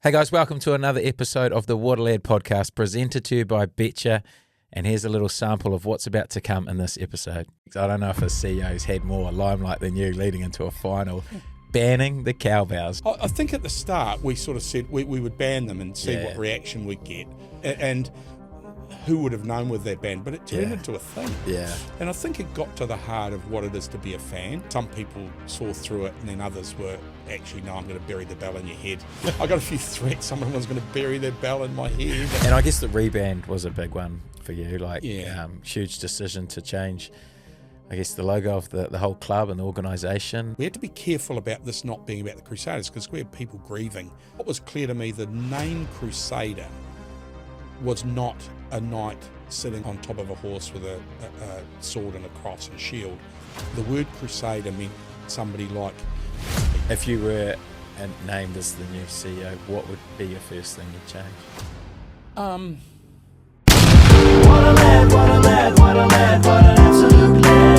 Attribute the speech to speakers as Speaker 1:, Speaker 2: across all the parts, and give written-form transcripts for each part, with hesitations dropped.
Speaker 1: Hey guys, welcome to another episode of the Waterlad podcast presented to you by Betcha. And here's a little sample of what's about to come in this episode. I don't know if a CEO's had more limelight than you leading into a final, banning the cowbells.
Speaker 2: I think at the start we sort of said we would ban them and see what reaction we'd get. And who would have known with that ban? But it turned into a thing.
Speaker 1: Yeah.
Speaker 2: And I think it got to the heart of what it is to be a fan. Some people saw through it and then others were, actually, no, I'm going to bury the bell in your head. I got a few threats. Someone was going to bury their bell in my head.
Speaker 1: And I guess the reband was a big one for you, huge decision to change, I guess, the logo of the whole club and the organisation.
Speaker 2: We had to be careful about this not being about the Crusaders because we had people grieving. What was clear to me, the name Crusader was not a knight sitting on top of a horse with a sword and a cross and shield. The word Crusader meant somebody like...
Speaker 1: If you were named as the new CEO, what would be your first thing you'd change?
Speaker 3: What a lad, what a lad, what a lad, what an absolute lad.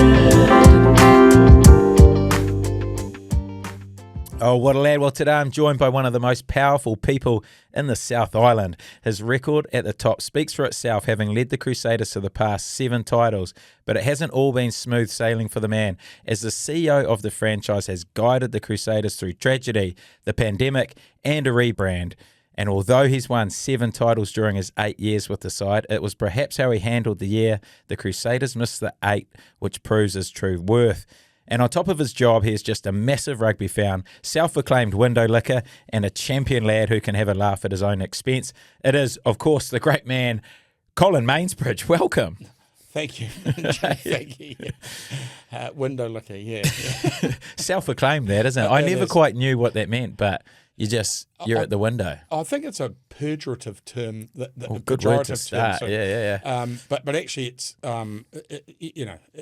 Speaker 1: Oh, what a lad. Well, today I'm joined by one of the most powerful people in the South Island. His record at the top speaks for itself, having led the Crusaders to the past 7 titles, but it hasn't all been smooth sailing for the man, as the CEO of the franchise has guided the Crusaders through tragedy, the pandemic, and a rebrand. And although he's won 7 titles during his 8 years with the side, it was perhaps how he handled the year the Crusaders missed the 8, which proves his true worth. And on top of his job, he is just a massive rugby fan, self-proclaimed window licker, and a champion lad who can have a laugh at his own expense. It is, of course, the great man, Colin Mansbridge. Welcome.
Speaker 2: Thank you. Thank you. Window licker, yeah.
Speaker 1: Self-proclaimed that, isn't it? I never quite knew what that meant, but you're at the window.
Speaker 2: I think it's a pejorative term.
Speaker 1: Good word to start. Term, yeah.
Speaker 2: But actually, it's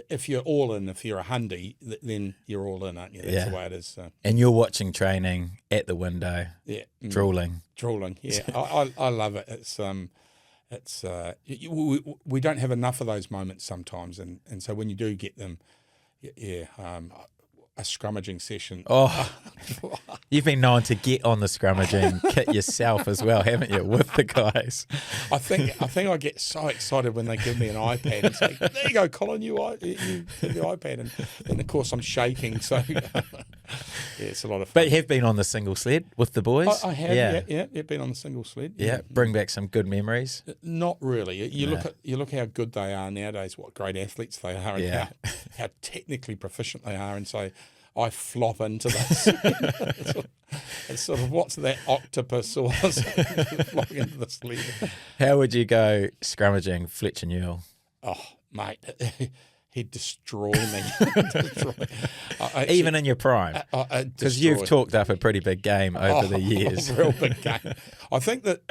Speaker 2: if you're all in, if you're a hundy, then you're all in, aren't you? That's the way it is.
Speaker 1: And you're watching training at the window. Yeah. Drooling.
Speaker 2: Yeah. I love it. We don't have enough of those moments sometimes, and so when you do get them, a scrummaging session.
Speaker 1: Oh, you've been known to get on the scrummaging kit yourself as well, haven't you, with the guys?
Speaker 2: I think I get so excited when they give me an iPad and say, "There you go, Colin, you have the iPad," and then of course I'm shaking. So it's a lot of fun.
Speaker 1: But you have been on the single sled with the boys.
Speaker 2: I have, yeah, been on the single sled.
Speaker 1: Yeah, bring back some good memories.
Speaker 2: Not really. You look how good they are nowadays. What great athletes they are, and how technically proficient they are, and so I flop into this. It's sort of what's that octopus or flopping into the sled.
Speaker 1: How would you go scrummaging Fletcher Newell?
Speaker 2: Oh, mate, he'd destroy me.
Speaker 1: Even in your prime? Because you've talked up a pretty big game over the years.
Speaker 2: A real big game. I think that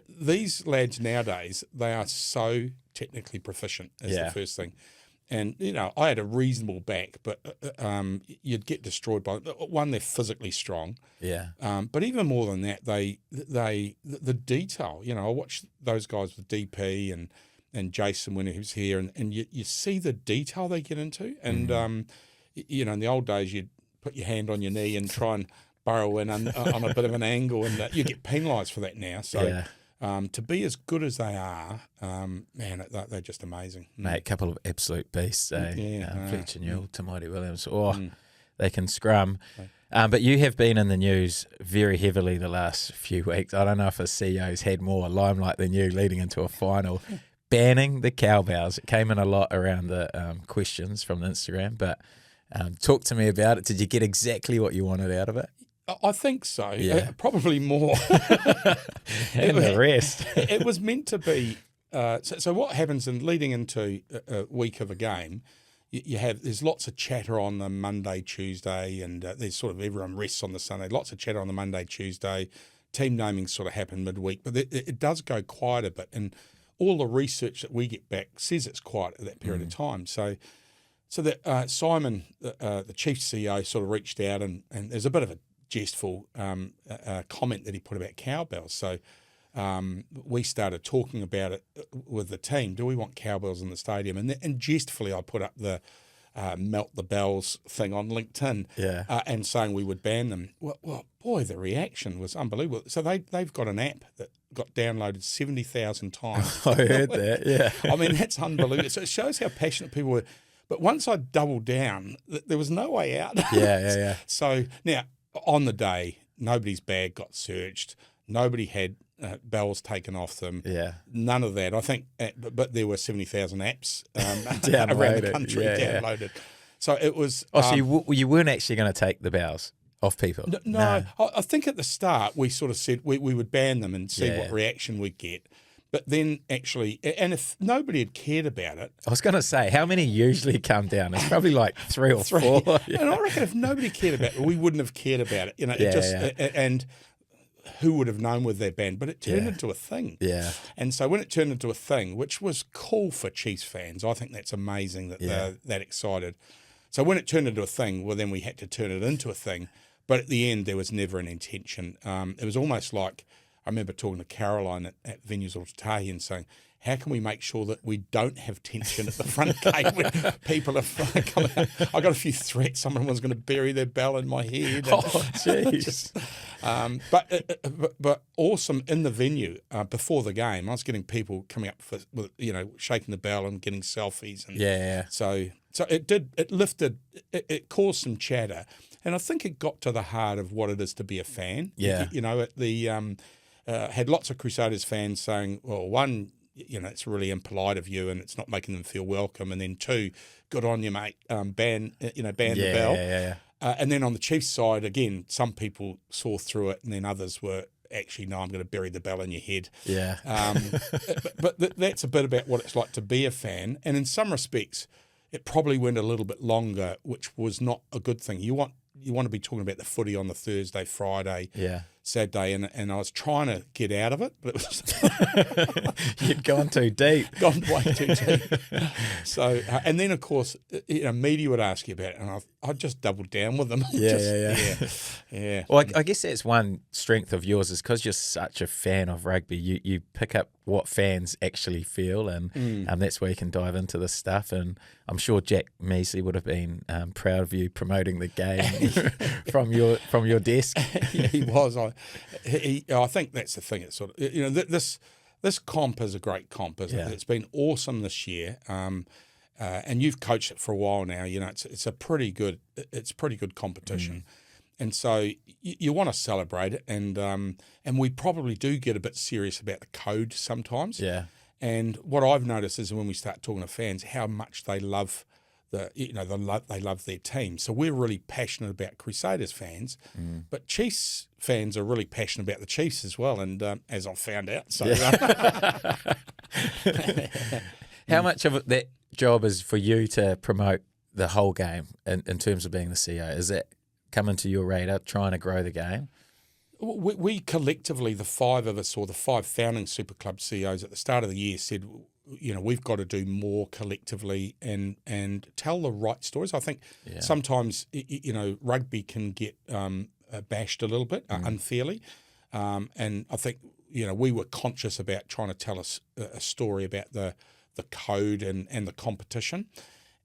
Speaker 2: these lads nowadays, they are so technically proficient is the first thing. And, I had a reasonable back, but you'd get destroyed by one, they're physically strong.
Speaker 1: Yeah.
Speaker 2: But even more than that, the detail, I watched those guys with DP and Jason when he was here, and you see the detail they get into. And, in the old days, you'd put your hand on your knee and try and burrow in on a bit of an angle, and you get penalised for that now. So. To be as good as they are, man, they're just amazing.
Speaker 1: Mate, a couple of absolute beasts, Fletcher Newell, Tamati Williams. They can scrum. But you have been in the news very heavily the last few weeks. I don't know if a CEO's had more limelight than you leading into a final. Banning the cowbells. It came in a lot around the questions from Instagram, but talk to me about it. Did you get exactly what you wanted out of it?
Speaker 2: I think so. Probably more.
Speaker 1: And the rest.
Speaker 2: It was meant to be. So what happens in leading into a week of a game, there's lots of chatter on the Monday, Tuesday, and there's sort of everyone rests on the Sunday. Lots of chatter on the Monday, Tuesday. Team naming sort of happen midweek, but it does go quiet a bit. And all the research that we get back says it's quiet at that period of time. So that Simon, the chief CEO, sort of reached out, and there's a bit of a jestful comment that he put about cowbells. So we started talking about it with the team. Do we want cowbells in the stadium? And jestfully, I put up melt the bells thing on LinkedIn, and saying we would ban them. Well, boy, the reaction was unbelievable. So they've got an app that got downloaded 70,000 times.
Speaker 1: I heard that. Yeah,
Speaker 2: I mean, that's unbelievable. So it shows how passionate people were. But once I doubled down, there was no way out.
Speaker 1: Yeah.
Speaker 2: So now, on the day, nobody's bag got searched. Nobody had bells taken off them.
Speaker 1: Yeah.
Speaker 2: None of that. I think, but there were 70,000 apps around the country downloaded. So it was.
Speaker 1: So you weren't actually going to take the bells off people?
Speaker 2: No. I think at the start we sort of said we would ban them and see what reaction we'd get. But then actually, and if nobody had cared about it.
Speaker 1: I was going to say, how many usually come down? It's probably like 3 or 4. Yeah.
Speaker 2: And I reckon if nobody cared about it, we wouldn't have cared about it. And who would have known with their band? But it turned into a thing.
Speaker 1: Yeah.
Speaker 2: And so when it turned into a thing, which was cool for Chiefs fans, I think that's amazing that they're that excited. So when it turned into a thing, well, then we had to turn it into a thing. But at the end, there was never an intention. It was almost like, I remember talking to Caroline at Venues Tahi and saying, how can we make sure that we don't have tension at the front gate when people are coming out? I got a few threats. Someone was going to bury their bell in my head.
Speaker 1: Oh, jeez.
Speaker 2: But awesome in the venue before the game. I was getting people coming up with shaking the bell and getting selfies. And So it lifted. It caused some chatter, and I think it got to the heart of what it is to be a fan.
Speaker 1: Yeah.
Speaker 2: At the had lots of Crusaders fans saying, well, one, it's really impolite of you and it's not making them feel welcome. And then 2, good on you, mate, ban the bell.
Speaker 1: Yeah.
Speaker 2: And then on the Chiefs side, again, some people saw through it and then others were actually, no, I'm going to bury the bell in your head. Yeah. But that's a bit about what it's like to be a fan. And in some respects, it probably went a little bit longer, which was not a good thing. You want to be talking about the footy on the Thursday, Friday, Saturday, and I was trying to get out of it, but it was
Speaker 1: you'd gone too deep,
Speaker 2: gone way too deep. So, and then of course, media would ask you about it, and I just doubled down with them. Yeah.
Speaker 1: Well, I guess that's one strength of yours is because you're such a fan of rugby. You pick up what fans actually feel, and that's where you can dive into this stuff. And I'm sure Jack Measley would have been proud of you promoting the game from your desk.
Speaker 2: He was. I think that's the thing. It's sort of this comp is a great comp, isn't it? It's been awesome this year. And you've coached it for a while now. It's a pretty good competition. And so you want to celebrate it, and we probably do get a bit serious about the code sometimes. Yeah. And what I've noticed is when we start talking to fans, how much they love they love their team. So we're really passionate about Crusaders fans, but Chiefs fans are really passionate about the Chiefs as well. And as I've found out, so
Speaker 1: how much of that job is for you to promote the whole game in terms of being the CEO? Is that coming to your radar, trying to grow the game?
Speaker 2: We collectively, the 5 of us, or the 5 founding Super Club CEOs at the start of the year said, we've got to do more collectively and tell the right stories. I think sometimes, rugby can get bashed a little bit unfairly. And I think, we were conscious about trying to tell a story about the code and the competition.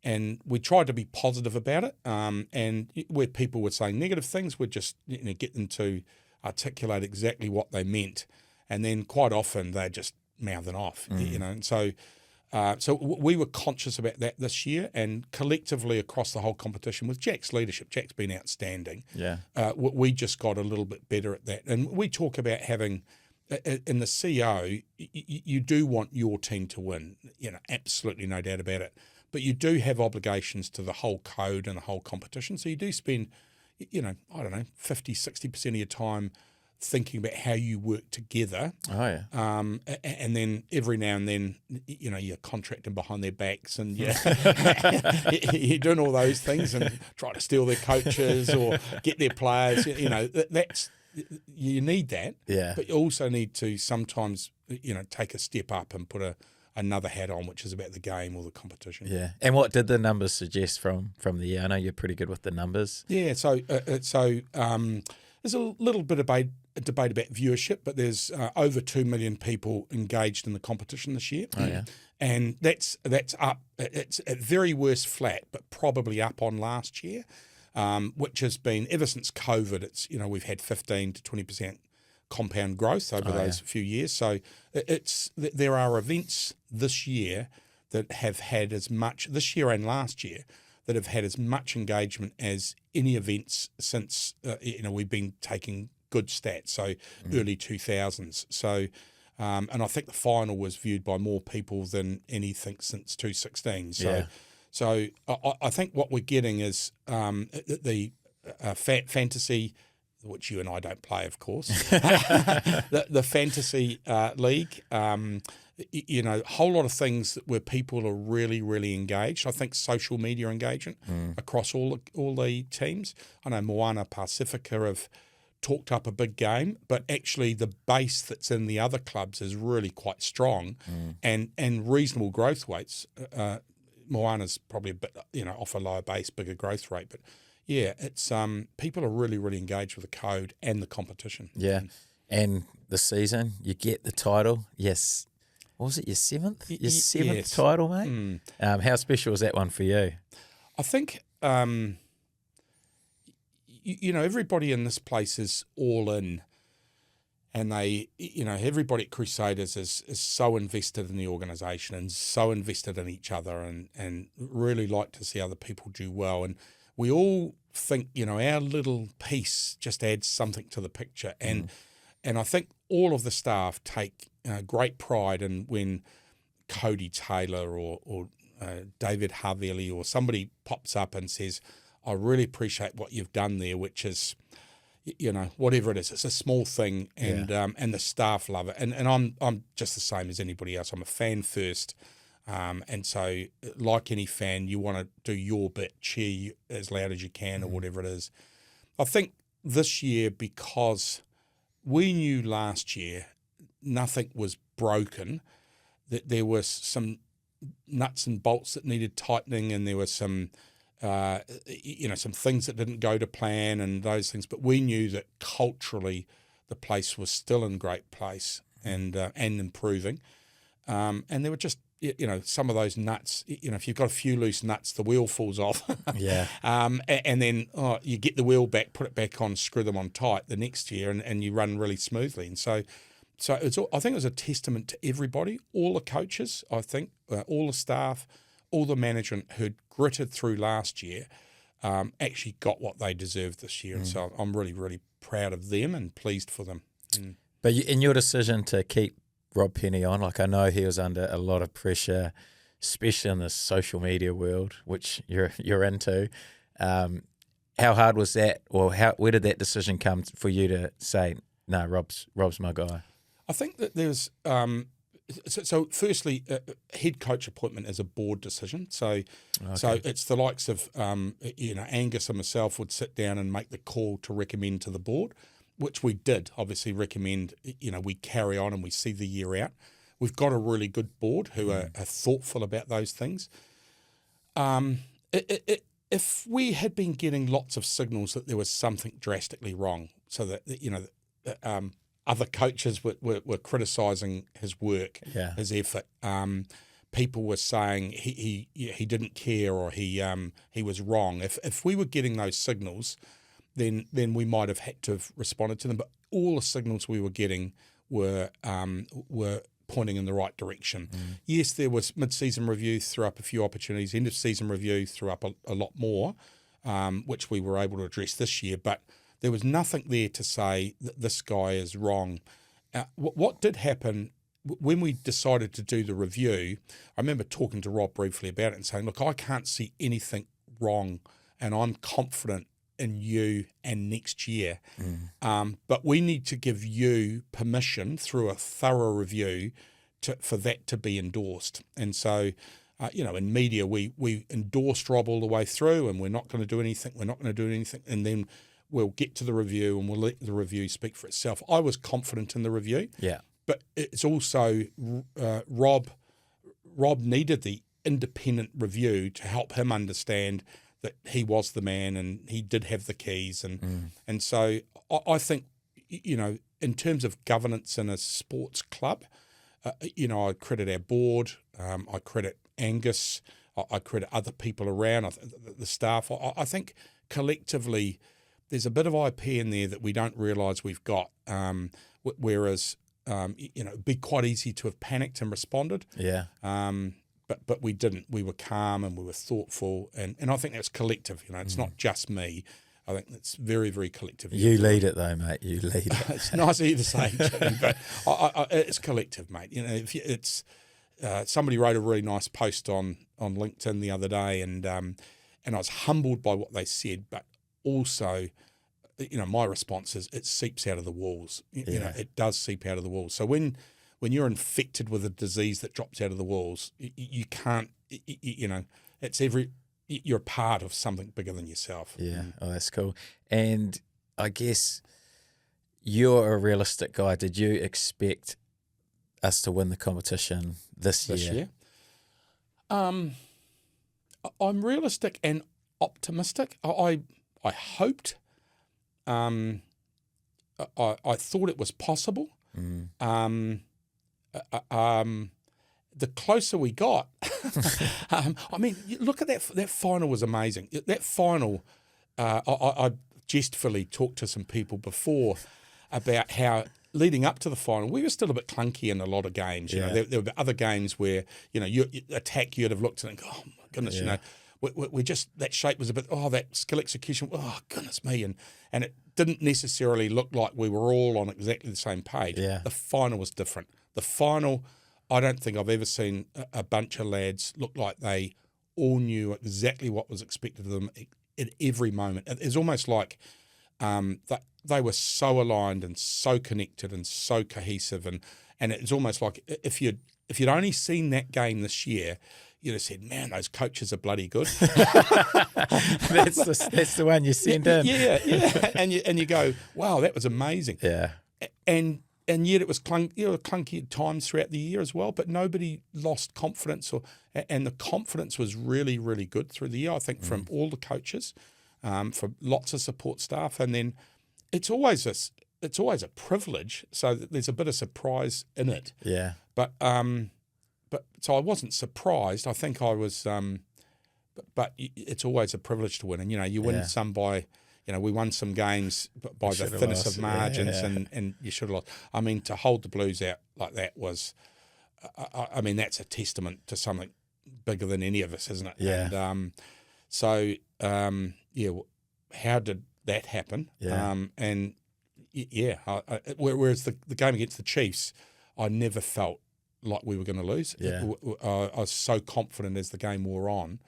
Speaker 2: And we tried to be positive about it. And where people were saying negative things, we'd just get them to articulate exactly what they meant. And then quite often they're just mouthing off, And so we were conscious about that this year, and collectively across the whole competition with Jack's leadership. Jack's been outstanding. Yeah. We just got a little bit better at that. And we talk about having, in the CEO, you do want your team to win, absolutely no doubt about it. But you do have obligations to the whole code and the whole competition. So you do spend, 50, 60% of your time thinking about how you work together. Oh, yeah. And then every now and then, you're contracting behind their backs and you're doing all those things and try to steal their coaches or get their players. You need that. Yeah. But you also need to sometimes, take a step up and put another hat on, which is about the game or the competition.
Speaker 1: Yeah. And what did the numbers suggest from the year? I know you're pretty good with the numbers.
Speaker 2: Yeah. So there's a little bit of a debate about viewership, but there's over 2 million people engaged in the competition this year.
Speaker 1: Oh, yeah.
Speaker 2: And that's up. It's at very worst flat, but probably up on last year, which has been ever since COVID. It's we've had 15 to 20% compound growth over those few years. So there are events this year that have had as much this year and last year that have had as much engagement as any events since we've been taking good stats. So early 2000s. So. And I think the final was viewed by more people than anything since 2016. So I think what we're getting is the fantasy, which you and I don't play, of course, the fantasy league. A whole lot of things where people are really, really engaged. I think social media engagement across all the teams. I know Moana Pacifica have talked up a big game, but actually the base that's in the other clubs is really quite strong and reasonable growth rates. Moana's probably a bit, off a lower base, bigger growth rate. But yeah, it's people are really, really engaged with the code and the competition.
Speaker 1: Yeah. And the season, you get the title. Yes. What was it, your seventh? Your seventh title, mate? How special was that one for you?
Speaker 2: I think... everybody in this place is all in, and they, everybody at Crusaders is so invested in the organisation and so invested in each other, and really like to see other people do well. And we all think, our little piece just adds something to the picture, and I think all of the staff take great pride in when Cody Taylor or David Haveli or somebody pops up and says, I really appreciate what you've done there, which is, whatever it is, it's a small thing, and the staff love it. And I'm just the same as anybody else. I'm a fan first, and so like any fan, you want to do your bit, cheer as loud as you can, or whatever it is. I think this year, because we knew last year nothing was broken, that there was some nuts and bolts that needed tightening, and there was some some things that didn't go to plan and those things. But we knew that culturally the place was still in great place and improving. And there were just, some of those nuts, if you've got a few loose nuts, the wheel falls off. And then you get the wheel back, put it back on, screw them on tight the next year, and you run really smoothly. And so I think it was a testament to everybody, all the coaches, I think, all the staff, all the management who'd gritted through last year actually got what they deserved this year. And so I'm really, really proud of them and pleased for them.
Speaker 1: But in your decision to keep Rob Penney on, I know he was under a lot of pressure, especially in the social media world, which you're into. How hard was that, or where did that decision come for you to say, no, Rob's my guy?
Speaker 2: I think that there's so firstly, head coach appointment is a board decision. So it's the likes of Angus and myself would sit down and make the call to recommend to the board, which we did. Obviously, recommend. We carry on and we see the year out. We've got a really good board who are thoughtful about those things. If we had been getting lots of signals that there was something drastically wrong, so that other coaches were criticising his work, his effort. People were saying he didn't care, or he was wrong. If we were getting those signals, then we might have had to have responded to them. But all the signals we were getting were pointing in the right direction. Yes, there was mid-season review, threw up a few opportunities. End of season review threw up a lot more, which we were able to address this year. But there was nothing there to say that this guy is wrong. What did happen when we decided to do the review, I remember talking to Rob briefly about it and saying, look, I can't see anything wrong, and I'm confident in you and next year. But we need to give you permission through a thorough review for that to be endorsed. And so, in media, we endorsed Rob all the way through, and we're not going to do anything. And then we'll get to the review and we'll let the review speak for itself. I was confident in the review. Yeah. But it's also Rob needed the independent review to help him understand that he was the man and he did have the keys. And so I think, in terms of governance in a sports club, I credit our board, I credit Angus, I credit other people around, the staff. I think collectively there's a bit of IP in there that we don't realise we've got, whereas, it'd be quite easy to have panicked and responded.
Speaker 1: Yeah.
Speaker 2: But we didn't. We were calm and we were thoughtful, and I think that's collective. It's not just me. I think it's very, very collective.
Speaker 1: You lead it though, mate. You lead it.
Speaker 2: It's nice of you to say, Jimmy, but it's collective, mate. Somebody wrote a really nice post on LinkedIn the other day, and I was humbled by what they said, but also, my response is it seeps out of the walls. It does seep out of the walls. So when you're infected with a disease that drops out of the walls, you can't. You're a part of something bigger than yourself.
Speaker 1: Yeah. Oh, that's cool. And I guess you're a realistic guy. Did you expect us to win the competition this year?
Speaker 2: I'm realistic and optimistic. I hoped. I thought it was possible. The closer we got, look at that final was amazing. That final, I jestfully talked to some people before about how leading up to the final, we were still a bit clunky in a lot of games. There were other games where, you attack, you'd have looked and think, oh my goodness, we just, that shape was a bit, that skill execution, oh goodness me, and it didn't necessarily look like we were all on exactly the same page.
Speaker 1: Yeah.
Speaker 2: The final was different. The final, I don't think I've ever seen a bunch of lads look like they all knew exactly what was expected of them at every moment. It's almost like that they were so aligned and so connected and so cohesive, and it's almost like if you'd only seen that game this year, you'd have said, "Man, those coaches are bloody good."
Speaker 1: That's the one you send in.
Speaker 2: Yeah, and you go, "Wow, that was amazing."
Speaker 1: Yeah,
Speaker 2: and yet it was clunky at times throughout the year as well. But nobody lost confidence, and the confidence was really, really good through the year. I think from all the coaches, from lots of support staff, and then it's always a privilege. So there's a bit of surprise in it.
Speaker 1: Yeah,
Speaker 2: but so I wasn't surprised. I think I was, but it's always a privilege to win. And, you win some by, we won some games by the thinnest of margins, and you should have lost. I mean, to hold the Blues out like that was, that's a testament to something bigger than any of us, isn't it?
Speaker 1: Yeah.
Speaker 2: And how did that happen?
Speaker 1: Yeah.
Speaker 2: Whereas the game against the Chiefs, I never felt like we were going to lose.
Speaker 1: Yeah.
Speaker 2: I was so confident as the game wore on.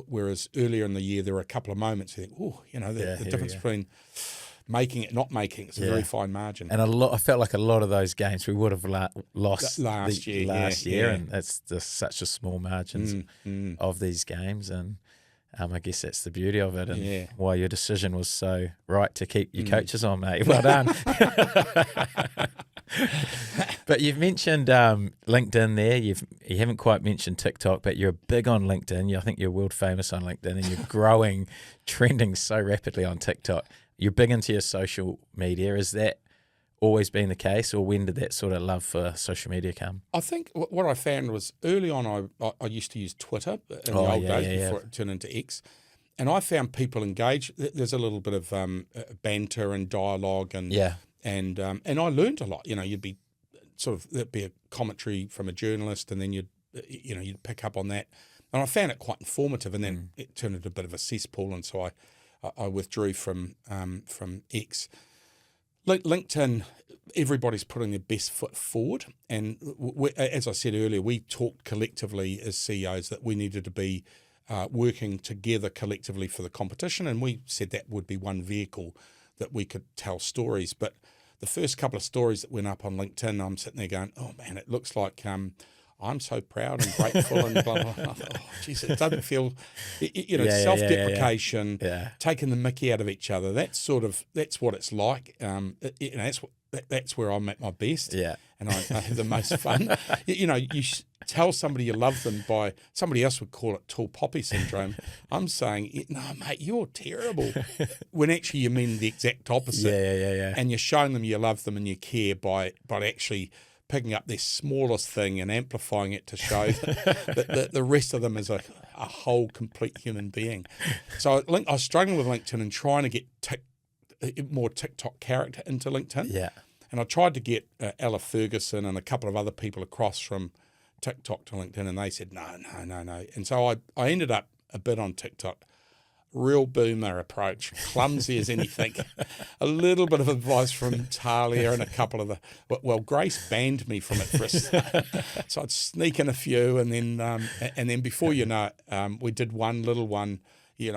Speaker 2: Whereas earlier in the year, there were a couple of moments you think, the difference between making it, not making it's a very fine margin.
Speaker 1: And I felt like a lot of those games we would have lost
Speaker 2: last year,
Speaker 1: and it's just such a small margins of these games, and I guess that's the beauty of it, and why your decision was so right to keep your coaches on, mate. Well done. But you've mentioned LinkedIn there. You haven't quite mentioned TikTok, but you're big on LinkedIn. I think you're world famous on LinkedIn, and you're growing, trending so rapidly on TikTok. You're big into your social media. Is that always been the case, or when did that sort of love for social media come?
Speaker 2: I think what I found was early on I used to use Twitter in the old days before it turned into X, and I found people engaged. There's a little bit of banter and dialogue, and I learned a lot. You'd be there'd be a commentary from a journalist, and then you'd pick up on that, and I found it quite informative. And then it turned into a bit of a cesspool, and so I withdrew from X. LinkedIn, everybody's putting their best foot forward, and as I said earlier, we talked collectively as CEOs that we needed to be working together collectively for the competition, and we said that would be one vehicle that we could tell stories. But the first couple of stories that went up on LinkedIn, I'm sitting there going, oh man, it looks like I'm so proud and grateful and blah, blah, blah. Oh, geez, it doesn't feel, self-deprecation, taking the mickey out of each other. That's what it's like. That's that's where I'm at my best.
Speaker 1: Yeah.
Speaker 2: And I have the most fun. You tell somebody you love them by, somebody else would call it tall poppy syndrome. I'm saying, no, mate, you're terrible. When actually you mean the exact opposite.
Speaker 1: Yeah.
Speaker 2: And you're showing them you love them and you care by actually picking up their smallest thing and amplifying it to show that the rest of them is a whole complete human being. So I was struggling with LinkedIn and trying to get more TikTok character into LinkedIn.
Speaker 1: Yeah.
Speaker 2: And I tried to get Ella Ferguson and a couple of other people across from TikTok to LinkedIn, and they said, no. And so I ended up a bit on TikTok. Real boomer approach, clumsy as anything. A little bit of advice from Talia and a couple of well, Grace banned me from it for a start. So I'd sneak in a few, and then before you know it, we did one little one,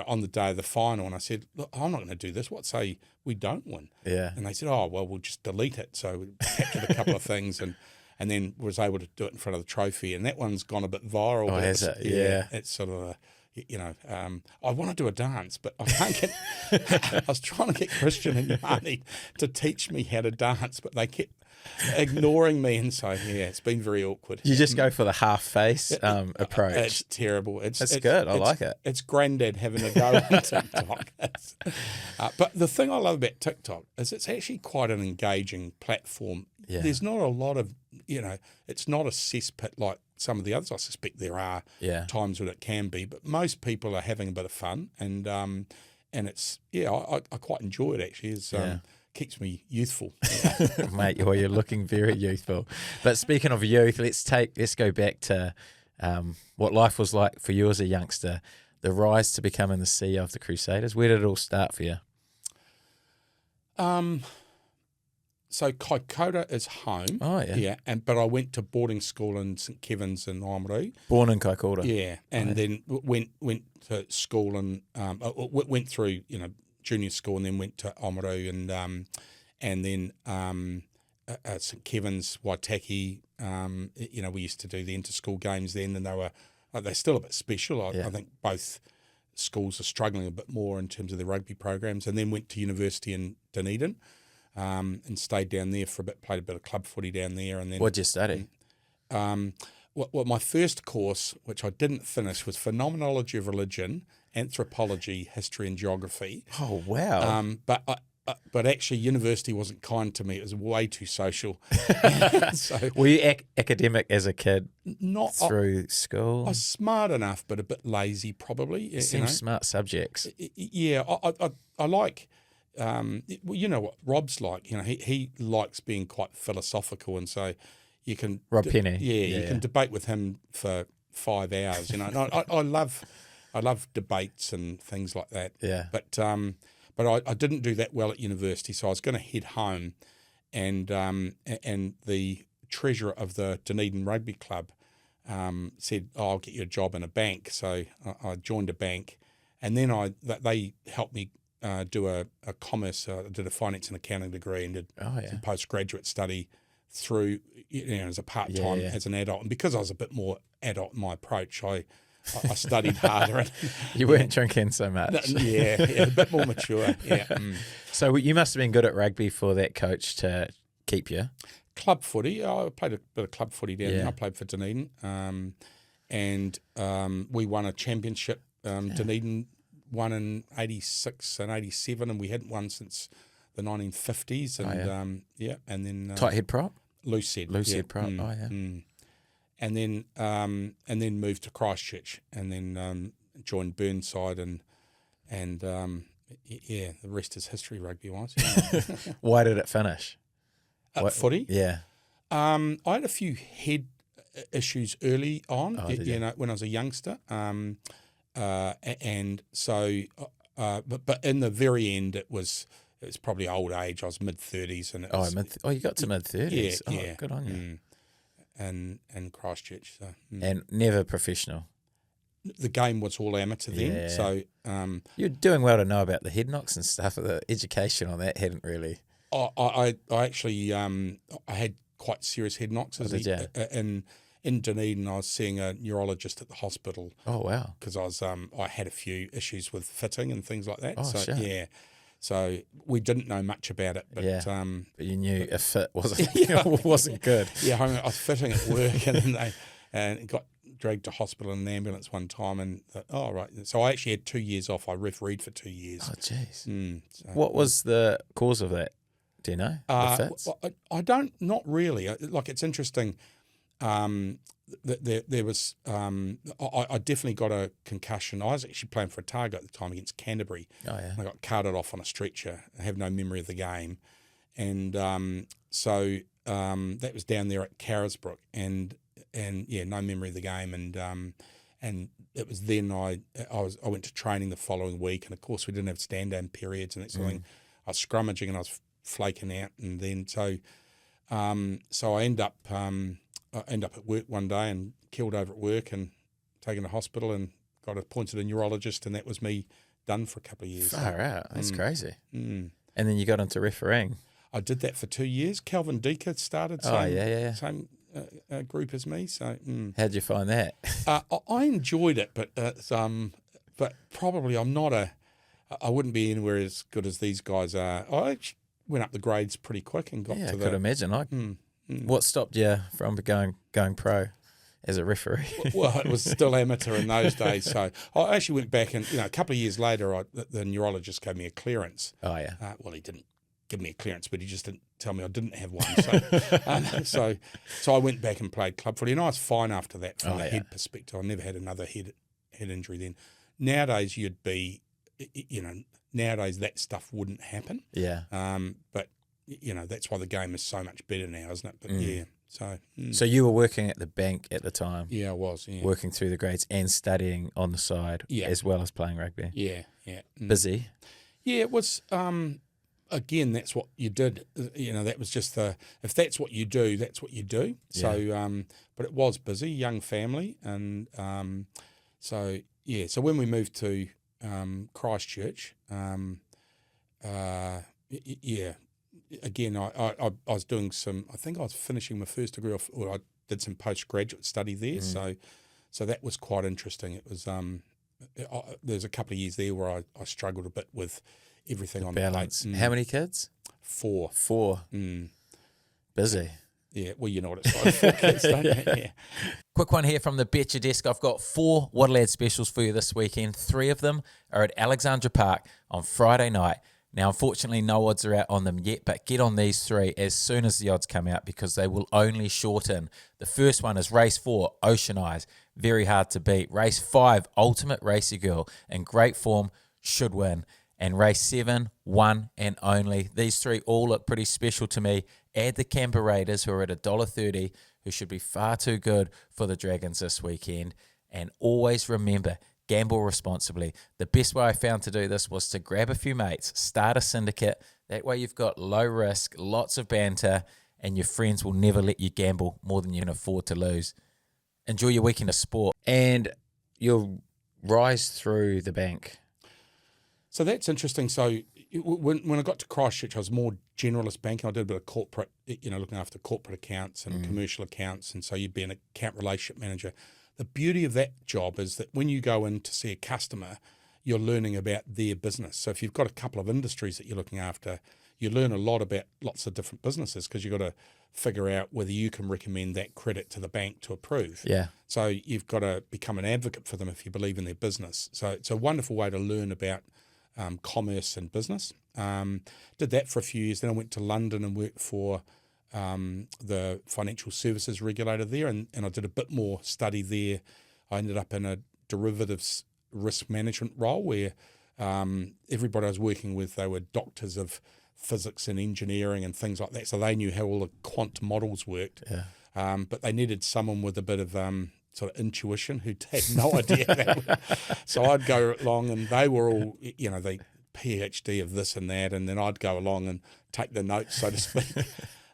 Speaker 2: on the day of the final, and I said, look, I'm not going to do this. What say we don't win?
Speaker 1: Yeah.
Speaker 2: And they said, oh, well, we'll just delete it. So we captured a couple of things and then was able to do it in front of the trophy. And that one's gone a bit viral.
Speaker 1: Oh, has it? Yeah.
Speaker 2: It's sort of I want to do a dance, but I can't get, I was trying to get Christian and Yanni to teach me how to dance, but they kept ignoring me. And so, it's been very awkward.
Speaker 1: You just go for the half face approach.
Speaker 2: It's terrible. It's
Speaker 1: good. I like it.
Speaker 2: It's granddad having a go on TikTok. But the thing I love about TikTok is it's actually quite an engaging platform.
Speaker 1: Yeah.
Speaker 2: There's not a lot of, it's not a cesspit like some of the others. I suspect there are times when it can be, but most people are having a bit of fun, and it's I quite enjoy it actually. It's keeps me youthful.
Speaker 1: Mate, you're looking very youthful. But speaking of youth, let's go back to what life was like for you as a youngster, the rise to becoming the CEO of the Crusaders. Where did it all start for you?
Speaker 2: So Kaikoura is home.
Speaker 1: Oh, yeah.
Speaker 2: But I went to boarding school in St Kevin's in Oamaru.
Speaker 1: Born in Kaikoura.
Speaker 2: Yeah, and then went to school and went through junior school and then went to Oamaru and then St Kevin's, Waitaki. We used to do the inter-school games then, and they're still a bit special. I think both schools are struggling a bit more in terms of their rugby programs, and then went to university in Dunedin. And stayed down there for a bit, played a bit of club footy down there. And then
Speaker 1: What'd you study?
Speaker 2: Well, my first course, which I didn't finish, was Phenomenology of Religion, Anthropology, History and Geography.
Speaker 1: Oh, wow.
Speaker 2: But actually university wasn't kind to me. It was way too social. So,
Speaker 1: were you academic as a kid
Speaker 2: not
Speaker 1: through school?
Speaker 2: I was smart enough, but a bit lazy probably.
Speaker 1: Seems smart subjects.
Speaker 2: Yeah, I like... you know what Rob's like. He likes being quite philosophical, and so you can
Speaker 1: Rob Penney.
Speaker 2: You can debate with him for 5 hours. And I love debates and things like that.
Speaker 1: Yeah.
Speaker 2: But I didn't do that well at university, so I was going to head home, and the treasurer of the Dunedin Rugby Club said, I'll get you a job in a bank. So I joined a bank, and then they helped me do a commerce. I did a finance and accounting degree and did some postgraduate study through as a part-time as an adult. And because I was a bit more adult in my approach, I studied harder.
Speaker 1: You weren't drinking so much.
Speaker 2: A bit more mature.
Speaker 1: So you must have been good at rugby for that coach to keep you.
Speaker 2: Club footy. I played a bit of club footy down there. I played for Dunedin, and we won a championship. Dunedin won in 86 and 87, and we hadn't won since the 1950s. And and then
Speaker 1: tight head prop,
Speaker 2: loose head
Speaker 1: prop.
Speaker 2: And then moved to Christchurch, and then joined Burnside, and the rest is history rugby wise.
Speaker 1: Why did it finish?
Speaker 2: Footy?
Speaker 1: Yeah.
Speaker 2: I had a few head issues early on. When I was a youngster. And so, but in the very end, it was probably old age. I was mid-30s, and
Speaker 1: you got to mid-30s.
Speaker 2: Yeah,
Speaker 1: good on you.
Speaker 2: And Christchurch, so
Speaker 1: and never professional.
Speaker 2: The game was all amateur then, so
Speaker 1: you're doing well to know about the head knocks and stuff. The education on that hadn't really.
Speaker 2: I actually I had quite serious head knocks in Dunedin. I was seeing a neurologist at the hospital.
Speaker 1: Oh wow!
Speaker 2: Because I had a few issues with fitting and things like that.
Speaker 1: Oh,
Speaker 2: so
Speaker 1: sure.
Speaker 2: yeah, So we didn't know much about it, but
Speaker 1: Yeah. But you knew if it wasn't wasn't good.
Speaker 2: yeah, I was fitting at work, and then it got dragged to hospital in an ambulance one time, and right. So I actually had 2 years off. I refereed for 2 years.
Speaker 1: Oh, jeez.
Speaker 2: So,
Speaker 1: What was the cause of that? Do you know? The fits?
Speaker 2: I don't, not really. Like, it's interesting. There was, I definitely got a concussion. I was actually playing for Otago at the time against Canterbury.
Speaker 1: Oh, yeah.
Speaker 2: I got carted off on a stretcher. I have no memory of the game. And so that was down there at Carisbrook, and yeah, no memory of the game. And it was then I went to training the following week, and of course we didn't have stand-down periods and that sort of thing. I was scrummaging and I was flaking out, and then so I end up at work one day and killed over at work and taken to hospital and got appointed a neurologist, and that was me done for a couple of years.
Speaker 1: Far out. That's crazy. And then you got into refereeing.
Speaker 2: I did that for 2 years. Calvin Deaker started same group as me. So
Speaker 1: How'd you find that?
Speaker 2: I enjoyed it, but probably I wouldn't be anywhere as good as these guys are. I actually went up the grades pretty quick and got to
Speaker 1: I could imagine. What stopped you from going pro as a referee?
Speaker 2: Well, it was still amateur in those days. So I actually went back, and a couple of years later, the neurologist gave me a clearance.
Speaker 1: Oh, yeah.
Speaker 2: Well, he didn't give me a clearance, but he just didn't tell me I didn't have one. So I went back and played club footy, and I was fine after that from a head perspective. I never had another head injury then. Nowadays, you'd be, nowadays that stuff wouldn't happen.
Speaker 1: Yeah.
Speaker 2: But that's why the game is so much better now, isn't it? But yeah.
Speaker 1: So you were working at the bank at the time?
Speaker 2: Yeah, I was. Yeah.
Speaker 1: Working through the grades and studying on the side, as well as playing rugby.
Speaker 2: Yeah.
Speaker 1: Busy.
Speaker 2: Yeah, it was. Again, that's what you did. That was just if that's what you do, that's what you do. So, but it was busy, young family, and so when we moved to Christchurch, again, I was doing some. I think I was finishing my first degree, or I did some postgraduate study there. So that was quite interesting. It was there's a couple of years there where I struggled a bit with everything on
Speaker 1: balance.
Speaker 2: the plate.
Speaker 1: How many kids?
Speaker 2: 4.
Speaker 1: Busy.
Speaker 2: Yeah, well, you know what it's like. 4 kids, don't you? Yeah.
Speaker 1: Quick one here from the Betcha Desk. I've got 4 Waterlad specials for you this weekend. 3 of them are at Alexandra Park on Friday night. Now, unfortunately, no odds are out on them yet, but get on these 3 as soon as the odds come out, because they will only shorten. The first one is Race 4, Ocean Eyes. Very hard to beat. Race 5, Ultimate Racy Girl. In great form, should win. And Race 7, One and Only. These 3 all look pretty special to me. Add the Canberra Raiders, who are at $1.30, who should be far too good for the Dragons this weekend. And always remember, gamble responsibly. The best way I found to do this was to grab a few mates, start a syndicate. That way you've got low risk, lots of banter, and your friends will never let you gamble more than you can afford to lose. Enjoy your weekend of sport. And you'll rise through the bank.
Speaker 2: So that's interesting. So when I got to Christchurch, I was more generalist banking. I did a bit of corporate, looking after corporate accounts and commercial accounts. And so you'd be an account relationship manager. The beauty of that job is that when you go in to see a customer, you're learning about their business. So if you've got a couple of industries that you're looking after, you learn a lot about lots of different businesses, because you've got to figure out whether you can recommend that credit to the bank to approve.
Speaker 1: Yeah.
Speaker 2: So you've got to become an advocate for them if you believe in their business. So it's a wonderful way to learn about commerce and business. Did that for a few years. Then I went to London and worked for the financial services regulator there, and I did a bit more study there. I ended up in a derivatives risk management role where everybody I was working with, they were doctors of physics and engineering and things like that, so they knew how all the quant models worked. Yeah. But they needed someone with a bit of sort of intuition who had no idea. So I'd go along, and they were all, the PhD of this and that, and then I'd go along and take the notes, so to speak.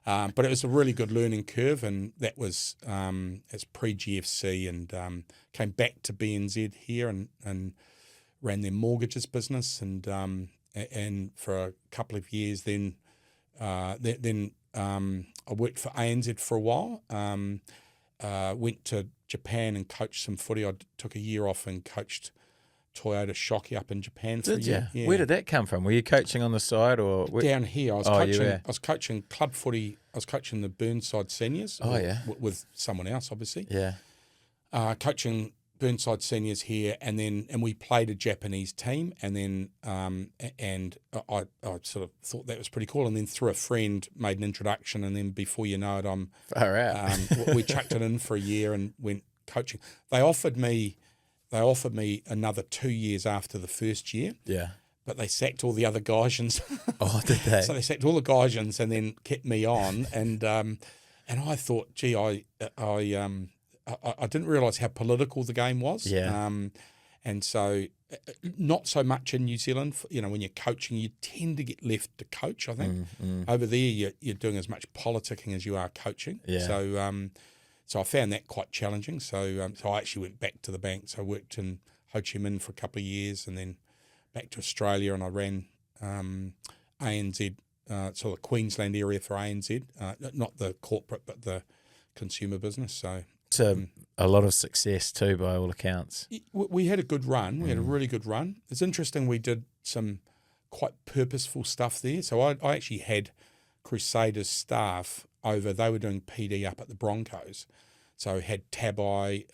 Speaker 2: But it was a really good learning curve, and that was as pre-GFC, and came back to BNZ here and ran their mortgages business, and for a couple of years then I worked for ANZ for a while, went to Japan and coached some footy. I took a year off and coached Toyota Shockey up in Japan for a
Speaker 1: Did
Speaker 2: year.
Speaker 1: you? Where did that come from? Were you coaching on the side or
Speaker 2: Down here, I was
Speaker 1: Oh, you
Speaker 2: coaching.
Speaker 1: were?
Speaker 2: I was coaching club footy. I was coaching the Burnside seniors.
Speaker 1: Oh, yeah.
Speaker 2: with someone else, obviously.
Speaker 1: Yeah.
Speaker 2: Coaching Burnside seniors here, and we played a Japanese team, and then and I sort of thought that was pretty cool, and then through a friend made an introduction, and then before you know it, I'm
Speaker 1: Far out.
Speaker 2: we chucked it in for a year and went coaching. They offered me another 2 years after the first year,
Speaker 1: Yeah.
Speaker 2: but they sacked all the other Gaijins.
Speaker 1: Oh, did they?
Speaker 2: So they sacked all the Gaijins and then kept me on, and I thought, gee, I didn't realise how political the game was.
Speaker 1: Yeah.
Speaker 2: And so not so much in New Zealand. When you're coaching, you tend to get left to coach. I think over there you're doing as much politicking as you are coaching.
Speaker 1: Yeah.
Speaker 2: So I found that quite challenging. So I actually went back to the bank. So I worked in Ho Chi Minh for a couple of years, and then back to Australia, and I ran ANZ, sort of Queensland area for ANZ, not the corporate but the consumer business. So
Speaker 1: a lot of success too, by all accounts.
Speaker 2: we had a good run. We had a really good run. It's interesting. We did some quite purposeful stuff there. So I actually had Crusaders staff over. They were doing PD up at the Broncos. So had Tabai,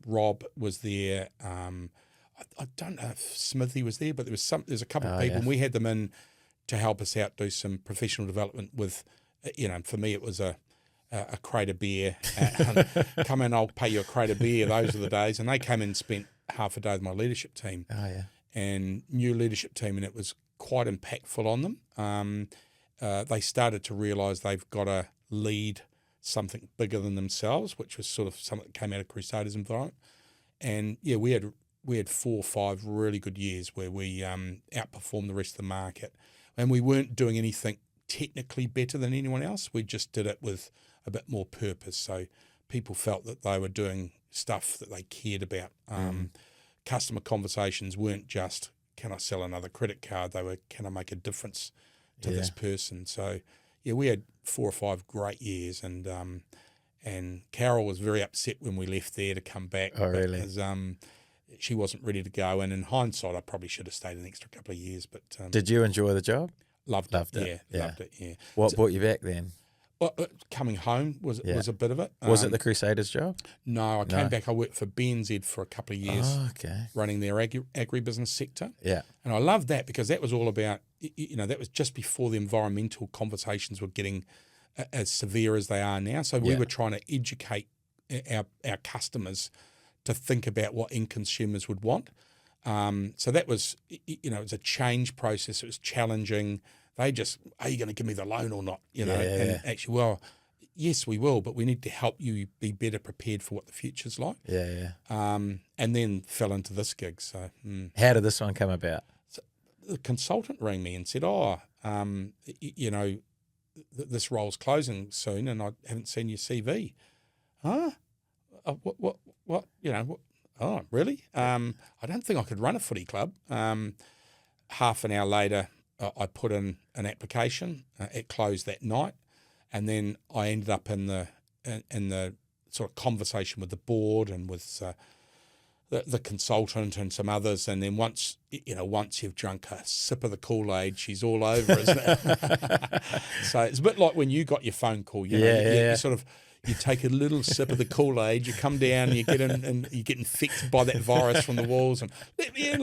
Speaker 2: Rob was there. I don't know if Smithy was there, but there's a couple of people, and we had them in to help us out do some professional development with, for me it was a crate of beer. Come in, I'll pay you a crate of beer. Those are the days. And they came in and spent half a day with my leadership team.
Speaker 1: Oh, yeah.
Speaker 2: And new leadership team, and it was quite impactful on them. They started to realise they've got to lead something bigger than themselves, which was sort of something that came out of Crusaders environment. And yeah, we had 4 or 5 really good years where we outperformed the rest of the market, and we weren't doing anything technically better than anyone else. We just did it with a bit more purpose. So people felt that they were doing stuff that they cared about. Customer conversations weren't just, can I sell another credit card? They were, can I make a difference to this person? So yeah, we had 4 or 5 great years, and Carol was very upset when we left there to come back.
Speaker 1: Oh, really?
Speaker 2: Because she wasn't ready to go, and in hindsight, I probably should have stayed an extra couple of years. But
Speaker 1: Did you enjoy the job?
Speaker 2: Loved it.
Speaker 1: Yeah.
Speaker 2: Loved it. Yeah.
Speaker 1: What brought you back then?
Speaker 2: Well, coming home was a bit of it.
Speaker 1: Was it the Crusaders job?
Speaker 2: No, I came back. I worked for BNZ for a couple of years,
Speaker 1: Oh, okay.
Speaker 2: running their agribusiness sector.
Speaker 1: Yeah.
Speaker 2: And I loved that because that was all about, that was just before the environmental conversations were getting as severe as they are now. So we were trying to educate our customers to think about what end consumers would want. So that was, it was a change process. It was challenging. They just, are you going to give me the loan or not? And actually, well, yes, we will, but we need to help you be better prepared for what the future's like.
Speaker 1: Yeah.
Speaker 2: And then fell into this gig. So,
Speaker 1: How did this one come about?
Speaker 2: so the consultant rang me and said, this role's closing soon, and I haven't seen your CV. Huh? What? Oh, really? I don't think I could run a footy club. Half an hour later, I put in an application. It closed that night, and then I ended up in the sort of conversation with the board and with the consultant and some others. And then once you've drunk a sip of the Kool-Aid, she's all over, isn't it? So it's a bit like when you got your phone call. You sort of. You take a little sip of the Kool-Aid, you come down, and you get in, and you get infected by that virus from the walls, and let me in.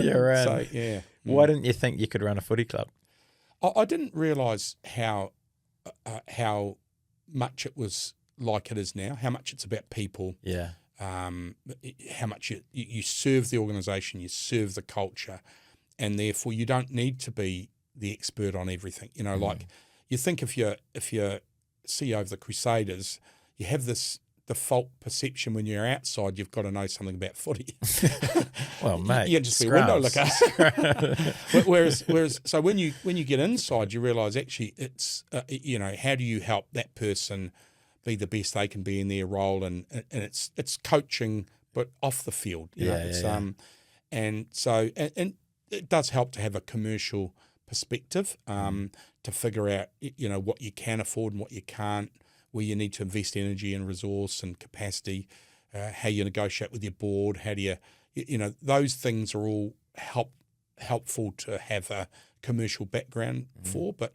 Speaker 1: You're in.
Speaker 2: So yeah.
Speaker 1: Why didn't you think you could run a footy club?
Speaker 2: I didn't realise how much it was like it is now. How much it's about people.
Speaker 1: Yeah.
Speaker 2: How much you serve the organisation, you serve the culture, and therefore you don't need to be the expert on everything. Like you think if you're CEO of the Crusaders, you have this default perception when you're outside, you've got to know something about footy.
Speaker 1: Well, mate,
Speaker 2: you can just be a window looker. whereas, so when you get inside, you realise actually it's how do you help that person be the best they can be in their role, and it's coaching, but off the field. And so it does help to have a commercial perspective to figure out what you can afford and what you can't, where you need to invest energy and resource and capacity, how you negotiate with your board, how do you those things are all helpful to have a commercial background for, but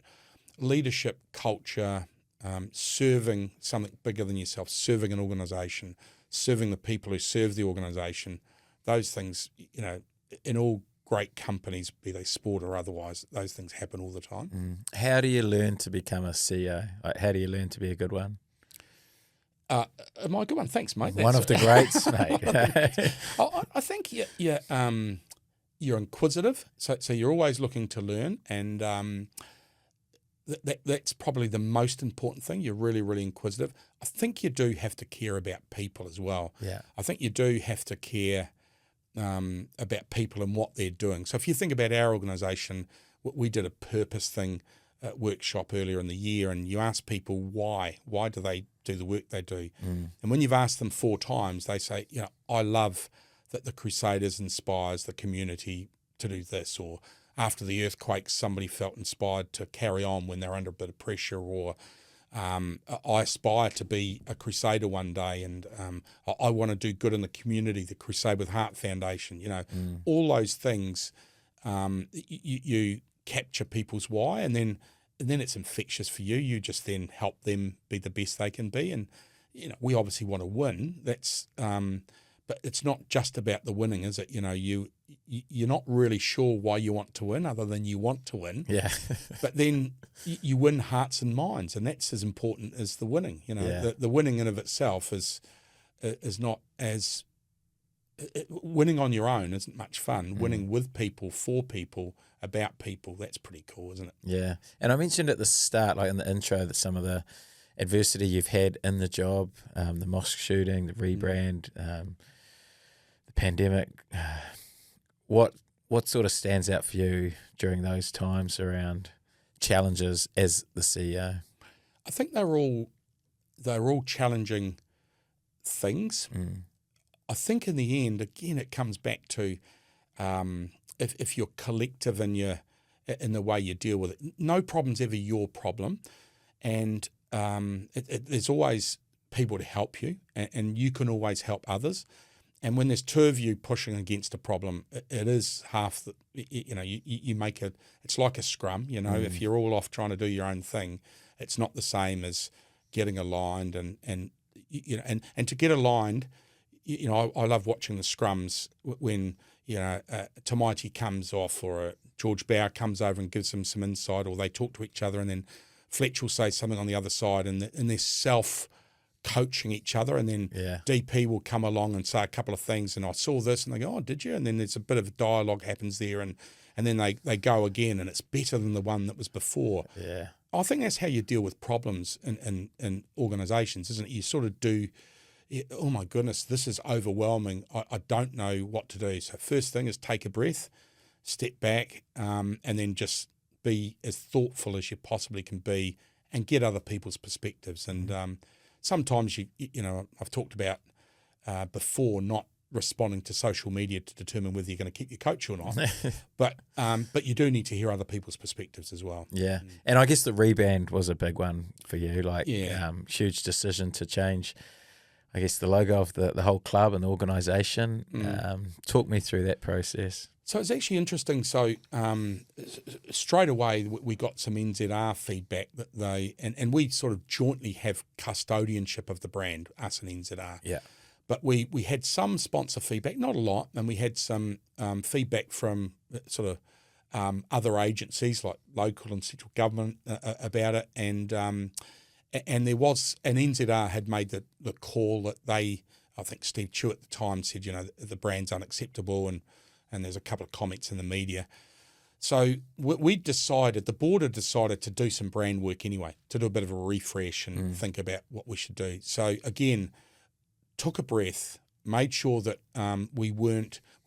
Speaker 2: leadership, culture, serving something bigger than yourself, serving an organisation, serving the people who serve the organisation, those things, in all great companies, be they sport or otherwise, those things happen all the time.
Speaker 1: How do you learn to become a CEO? Like, how do you learn to be a good one?
Speaker 2: Am I a good one? Thanks, mate.
Speaker 1: One of the greats, mate.
Speaker 2: I think you're inquisitive, so you're always looking to learn, and that's probably the most important thing. You're really, really inquisitive. I think you do have to care about people as well.
Speaker 1: Yeah.
Speaker 2: I think you do have to care about people and what they're doing. So if you think about our organisation, we did a purpose thing workshop earlier in the year, and you ask people why do they do the work they do, and when you've asked them 4 times, they say, I love that the Crusaders inspires the community to do this, or after the earthquake somebody felt inspired to carry on when they're under a bit of pressure, or I aspire to be a Crusader one day, and I want to do good in the community, the Crusade with Heart Foundation, all those things, you capture people's why, and then it's infectious for you. You just then help them be the best they can be, and we obviously want to win. That's but it's not just about the winning, is it? You're not really sure why you want to win, other than you want to win.
Speaker 1: Yeah.
Speaker 2: But then you win hearts and minds, and that's as important as the winning. The winning in of itself is not as winning on your own isn't much fun. Winning with people, for people, about people, that's pretty cool, isn't it?
Speaker 1: Yeah. And I mentioned at the start, like in the intro, that some of the adversity you've had in the job, the mosque shooting, the rebrand, the pandemic. What sort of stands out for you during those times around challenges as the CEO?
Speaker 2: I think they're all challenging things. I think in the end, again, it comes back to if you're collective in the way you deal with it. No problem's ever your problem, and there's always people to help you, and you can always help others. And when there's 2 of you pushing against a problem, it is half the, you make it, it's like a scrum, if you're all off trying to do your own thing, it's not the same as getting aligned and to get aligned, I love watching the scrums when, Tamaiti comes off, or George Bauer comes over and gives them some insight, or they talk to each other, and then Fletch will say something on the other side, and they're self-coaching each other, and then DP will come along and say a couple of things, and I saw this, and they go, oh, did you? And then there's a bit of dialogue happens there, and then they go again, and it's better than the one that was before.
Speaker 1: Yeah.
Speaker 2: I think that's how you deal with problems in organisations, isn't it? You sort of do, oh my goodness, this is overwhelming. I don't know what to do. So first thing is take a breath, step back, and then just be as thoughtful as you possibly can be, and get other people's perspectives. And sometimes I've talked about before not responding to social media to determine whether you're going to keep your coach or not, but you do need to hear other people's perspectives as well.
Speaker 1: Yeah, and I guess the rebrand was a big one for you, huge decision to change, I guess, the logo of the whole club and the organisation. Talk me through that process.
Speaker 2: So it's actually interesting. So straight away we got some NZR feedback that they, and we sort of jointly have custodianship of the brand, us and NZR.
Speaker 1: Yeah.
Speaker 2: But we had some sponsor feedback, not a lot, and we had some feedback from sort of other agencies like local and central government about it, and there was, and NZR had made the call that I think Steve Chew at the time said, the brand's unacceptable, and there's a couple of comments in the media. So the board had decided to do some brand work anyway, to do a bit of a refresh and think about what we should do. So again, took a breath, made sure that we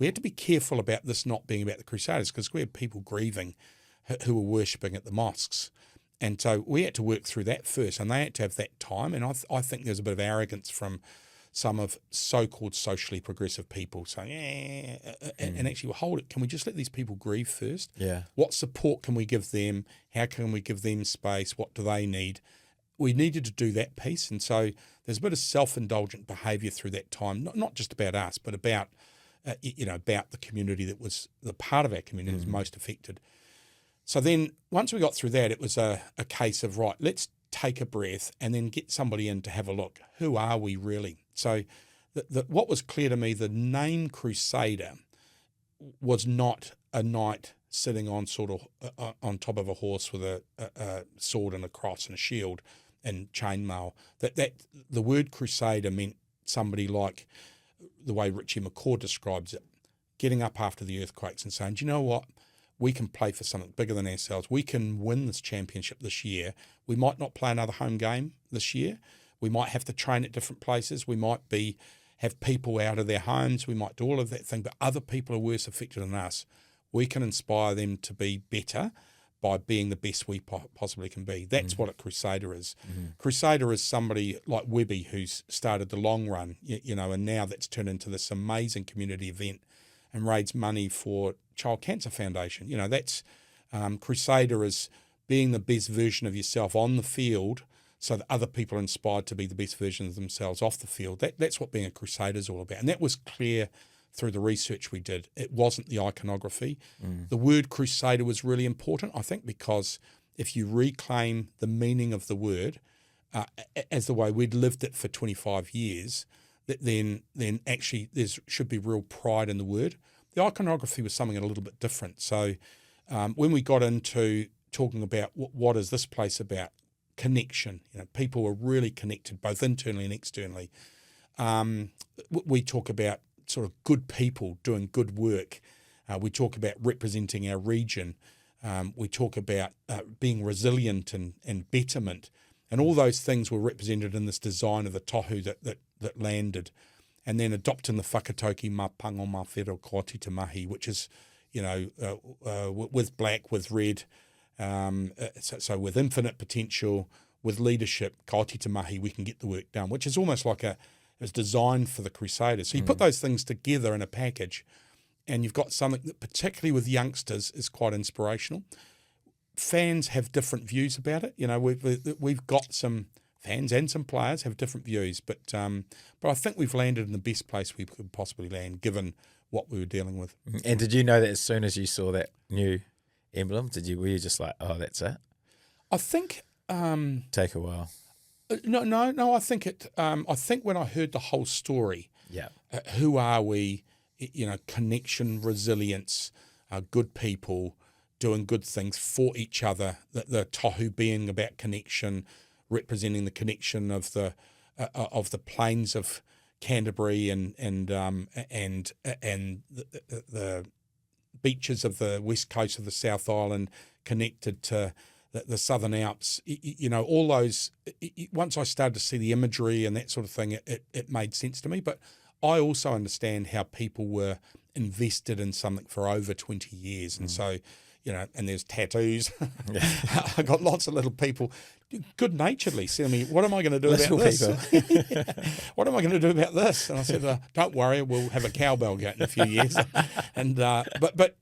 Speaker 2: had to be careful about this not being about the Crusaders, because we had people grieving who were worshipping at the mosques. And so we had to work through that first, and they had to have that time. And I think there's a bit of arrogance from some of so-called socially progressive people saying, and actually, well, hold it, can we just let these people grieve first?
Speaker 1: Yeah.
Speaker 2: What support can we give them? How can we give them space? What do they need? We needed to do that piece, and so there's a bit of self-indulgent behaviour through that time, not just about us, but about about the community that was the part of our community that was most affected. So then once we got through that, it was a case of, right, let's take a breath and then get somebody in to have a look. Who are we really? So what was clear to me, the name Crusader was not a knight sitting on sort of on top of a horse with a sword and a cross and a shield and chainmail. That the word Crusader meant somebody like the way Richie McCaw describes it, getting up after the earthquakes and saying, do you know what? We can play for something bigger than ourselves. We can win this championship this year. We might not play another home game this year. We might have to train at different places. We might have people out of their homes. We might do all of that thing, but other people are worse affected than us. We can inspire them to be better by being the best we possibly can be. That's what a Crusader is. Crusader is somebody like Webby who's started the long run, and now that's turned into this amazing community event and raised money for Child Cancer Foundation. That's Crusader is being the best version of yourself on the field so that other people are inspired to be the best version of themselves off the field. That's what being a Crusader is all about. And that was clear through the research we did. It wasn't the iconography. The word Crusader was really important, I think, because if you reclaim the meaning of the word as the way we'd lived it for 25 years, then actually there should be real pride in the word. The iconography was something a little bit different. So when we got into talking about what is this place about, connection, people are really connected both internally and externally. We talk about sort of good people doing good work. We talk about representing our region. We talk about being resilient and betterment. And all those things were represented in this design of the tohu that landed. And then adopting the whakatauki ma pango ma whero kōti te mahi, which is, with black, with red, so with infinite potential, with leadership, kōti te mahi, we can get the work done, which is almost like it was designed for the Crusaders. So you put those things together in a package and you've got something that, particularly with youngsters, is quite inspirational. Fans have different views about it. We've got some fans and some players have different views, but I think we've landed in the best place we could possibly land, given what we were dealing with.
Speaker 1: And did you know that as soon as you saw that new emblem, were you just like, oh, that's it?
Speaker 2: I think
Speaker 1: take a while.
Speaker 2: No. I think it. I think when I heard the whole story, who are we? Connection, resilience, good people doing good things for each other. The tohu being about connection, representing the connection of the plains of Canterbury and the beaches of the west coast of the South Island connected to the Southern Alps. All those. Once I started to see the imagery and that sort of thing, it made sense to me. But I also understand how people were invested in something for over 20 years, and so. And there's tattoos. I got lots of little people, good-naturedly, saying to me, what am I going to do about this? What am I going to do about this? And I said, don't worry, we'll have a cowbell gate in a few years. And but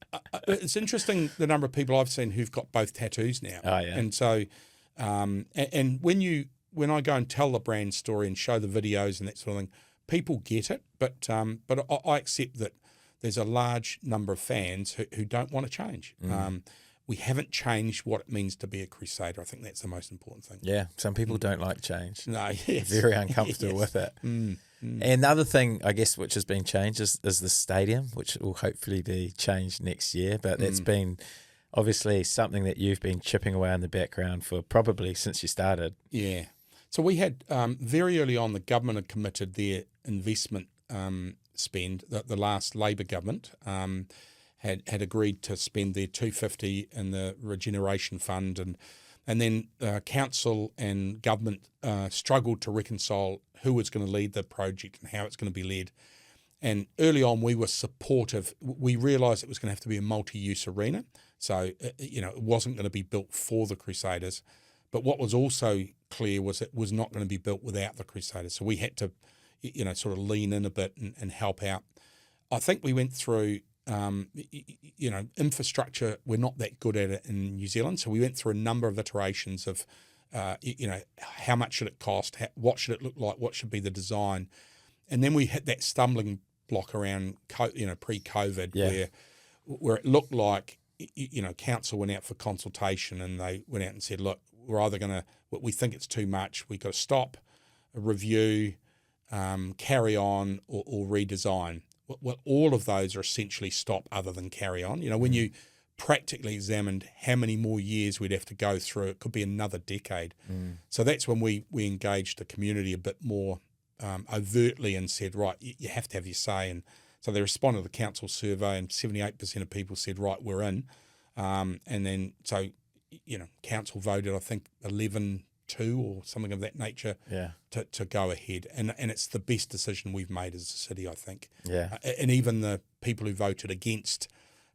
Speaker 2: it's interesting the number of people I've seen who've got both tattoos now.
Speaker 1: Oh, yeah.
Speaker 2: And so, and when I go and tell the brand story and show the videos and that sort of thing, people get it. But I accept that there's a large number of fans who don't want to change. We haven't changed what it means to be a Crusader. I think that's the most important thing.
Speaker 1: Yeah, some people don't like change.
Speaker 2: No, yes.
Speaker 1: Very uncomfortable with it. And the other thing, I guess, which has been changed is the stadium, which will hopefully be changed next year. But that's been obviously something that you've been chipping away in the background for probably since you started. Yeah.
Speaker 2: So we had, very early on, the government had committed their investment spend. The last Labor government had agreed to spend their $250 in the Regeneration Fund, and then council and government struggled to reconcile who was going to lead the project and how it's going to be led. And early on, we were supportive. We realised it was going to have to be a multi-use arena, so it wasn't going to be built for the Crusaders. But what was also clear was it was not going to be built without the Crusaders. So we had to sort of lean in a bit and help out. I think we went through, infrastructure. We're not that good at it in New Zealand. So we went through a number of iterations of, how much should it cost? What should it look like? What should be the design? And then we hit that stumbling roadblock around pre-COVID
Speaker 1: Yeah.
Speaker 2: where it looked like council went out for consultation and they went out and said, look, we're either going to, we think it's too much, we've got to stop, review, carry on, or redesign. Well, all of those are essentially stop other than carry on. When you practically examined how many more years we'd have to go through, it could be another decade. So that's when we engaged the community a bit more overtly and said, right, you have to have your say. And so they responded to the council survey and 78% of people said, right, we're in. And then, so, council voted, I think, 11-2 or something of that nature to go ahead. And it's the best decision we've made as a city, I think.
Speaker 1: Yeah.
Speaker 2: And even the people who voted against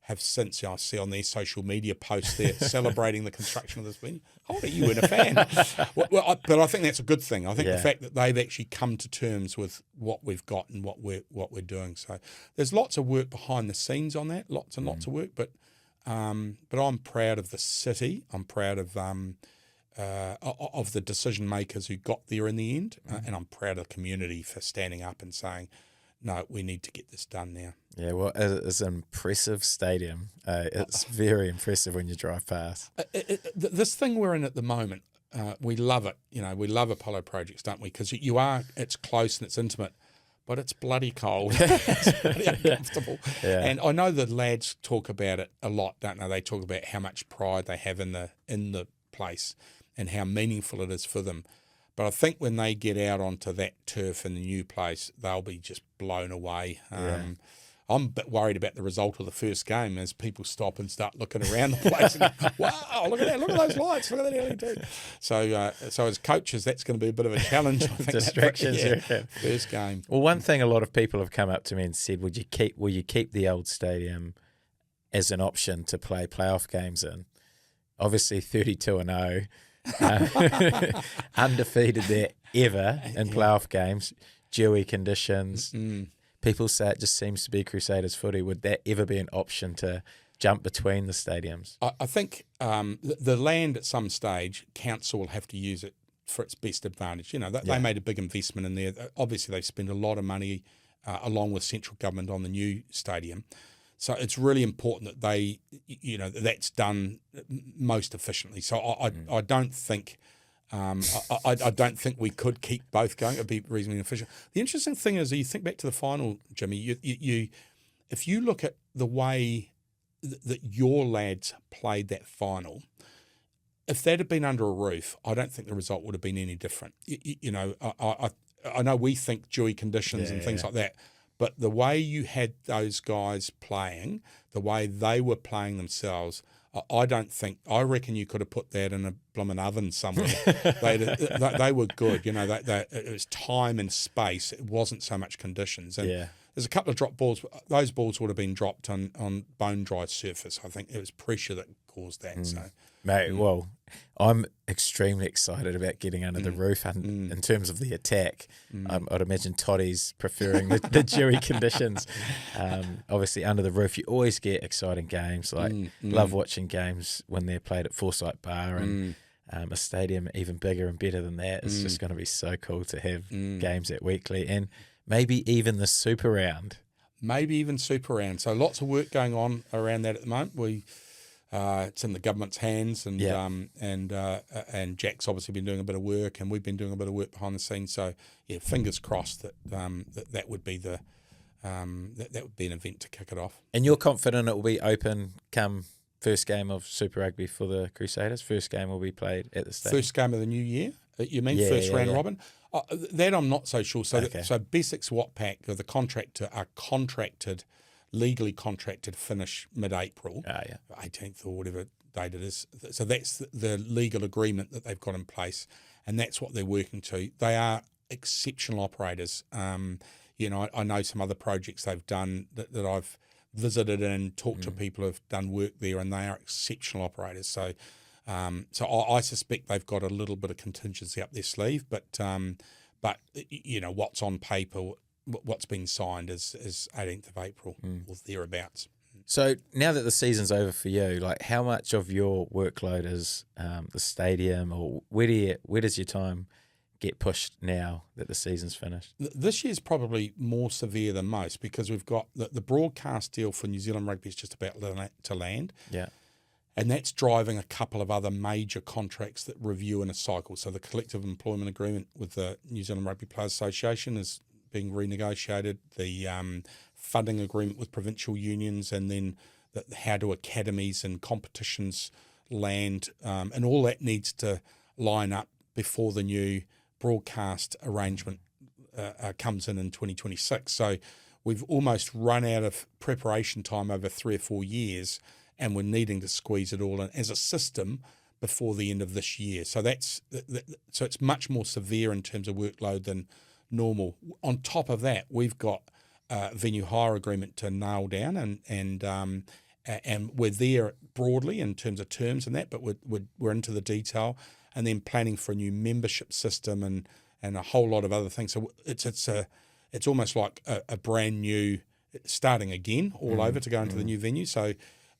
Speaker 2: have since, I see on their social media posts there celebrating the construction of this venue. Hold it, you weren't a fan. But I think that's a good thing. I think the fact that they've actually come to terms with what we've got and what we're doing. So there's lots of work behind the scenes on that, lots and lots of work. But I'm proud of the city. I'm proud of the decision makers who got there in the end, and I'm proud of the community for standing up and saying, no, we need to get this done now.
Speaker 1: Yeah, well, it's an impressive stadium. It's very impressive when you drive past.
Speaker 2: This thing we're in at the moment, we love it. We love Apollo projects, don't we? Because it's close and it's intimate, but it's bloody cold. It's bloody uncomfortable.
Speaker 1: Yeah.
Speaker 2: And I know the lads talk about it a lot, don't they? They talk about how much pride they have in the place and how meaningful it is for them. But I think when they get out onto that turf in the new place, they'll be just blown away. I'm a bit worried about the result of the first game as people stop and start looking around the place and go, wow, look at that, look at those lights, look at that LED. So as coaches, that's going to be a bit of a challenge, I think.
Speaker 1: Distractions.
Speaker 2: First game.
Speaker 1: Well, one thing a lot of people have come up to me and said, will you keep the old stadium as an option to play playoff games in? Obviously 32-0. Undefeated there ever in playoff games, dewy conditions. People say it just seems to be Crusaders footy. Would that ever be an option to jump between the stadiums?
Speaker 2: I think the land at some stage, council will have to use it for its best advantage. They made a big investment in there. Obviously, they've spent a lot of money along with central government on the new stadium. So it's really important that that's done most efficiently. So I don't think I don't think we could keep both going. It'd be reasonably efficient. The interesting thing is, you think back to the final, Jimmy. If you look at the way that your lads played that final, if that had been under a roof, I don't think the result would have been any different. I know we think dewy conditions and things like that. But the way you had those guys playing, the way they were playing themselves, I reckon you could have put that in a blooming oven somewhere. They were good. It was time and space. It wasn't so much conditions. And there's a couple of drop balls. Those balls would have been dropped on bone dry surface. I think it was pressure that caused that. So,
Speaker 1: mate, well, I'm extremely excited about getting under the roof. And in terms of the attack, I'd imagine Toddy's preferring the dewy conditions. Obviously, under the roof, you always get exciting games. Love watching games when they're played at Forsyth Bar and a stadium even bigger and better than that. It's just going to be so cool to have games at Weekly and maybe even the Super Round.
Speaker 2: So lots of work going on around that at the moment. It's in the government's hands, and Jack's obviously been doing a bit of work, and we've been doing a bit of work behind the scenes. So fingers crossed that that would be that would be an event to kick it off.
Speaker 1: And you're confident it will be open come first game of Super Rugby for the Crusaders? First game will be played at the stadium?
Speaker 2: First game of the new year? You mean first round robin? That I'm not so sure. So Bessex Watpac, the contractor, are legally contracted to finish mid-April, 18th or whatever date it is. So that's the legal agreement that they've got in place, and that's what they're working to. They are exceptional operators. I know some other projects they've done that I've visited and talked to people who've done work there, and they are exceptional operators. So I suspect they've got a little bit of contingency up their sleeve, but what's on paper, what's been signed is 18th of April or thereabouts.
Speaker 1: So now that the season's over for you, how much of your workload is the stadium, or where does your time get pushed now that the season's finished?
Speaker 2: This year's probably more severe than most because we've got the broadcast deal for New Zealand Rugby is just about to land.
Speaker 1: Yeah.
Speaker 2: And that's driving a couple of other major contracts that review in a cycle. So the collective employment agreement with the New Zealand Rugby Players Association is being renegotiated. The funding agreement with provincial unions, and then how do academies and competitions land, and all that needs to line up before the new broadcast arrangement comes in 2026. So we've almost run out of preparation time over 3 or 4 years, and we're needing to squeeze it all in as a system before the end of this year. So so it's much more severe in terms of workload than normal. On top of that, we've got a venue hire agreement to nail down, and we're there broadly in terms of terms and that, but we're into the detail, and then planning for a new membership system and a whole lot of other things. So it's almost like a brand new starting again all over to go into the new venue. So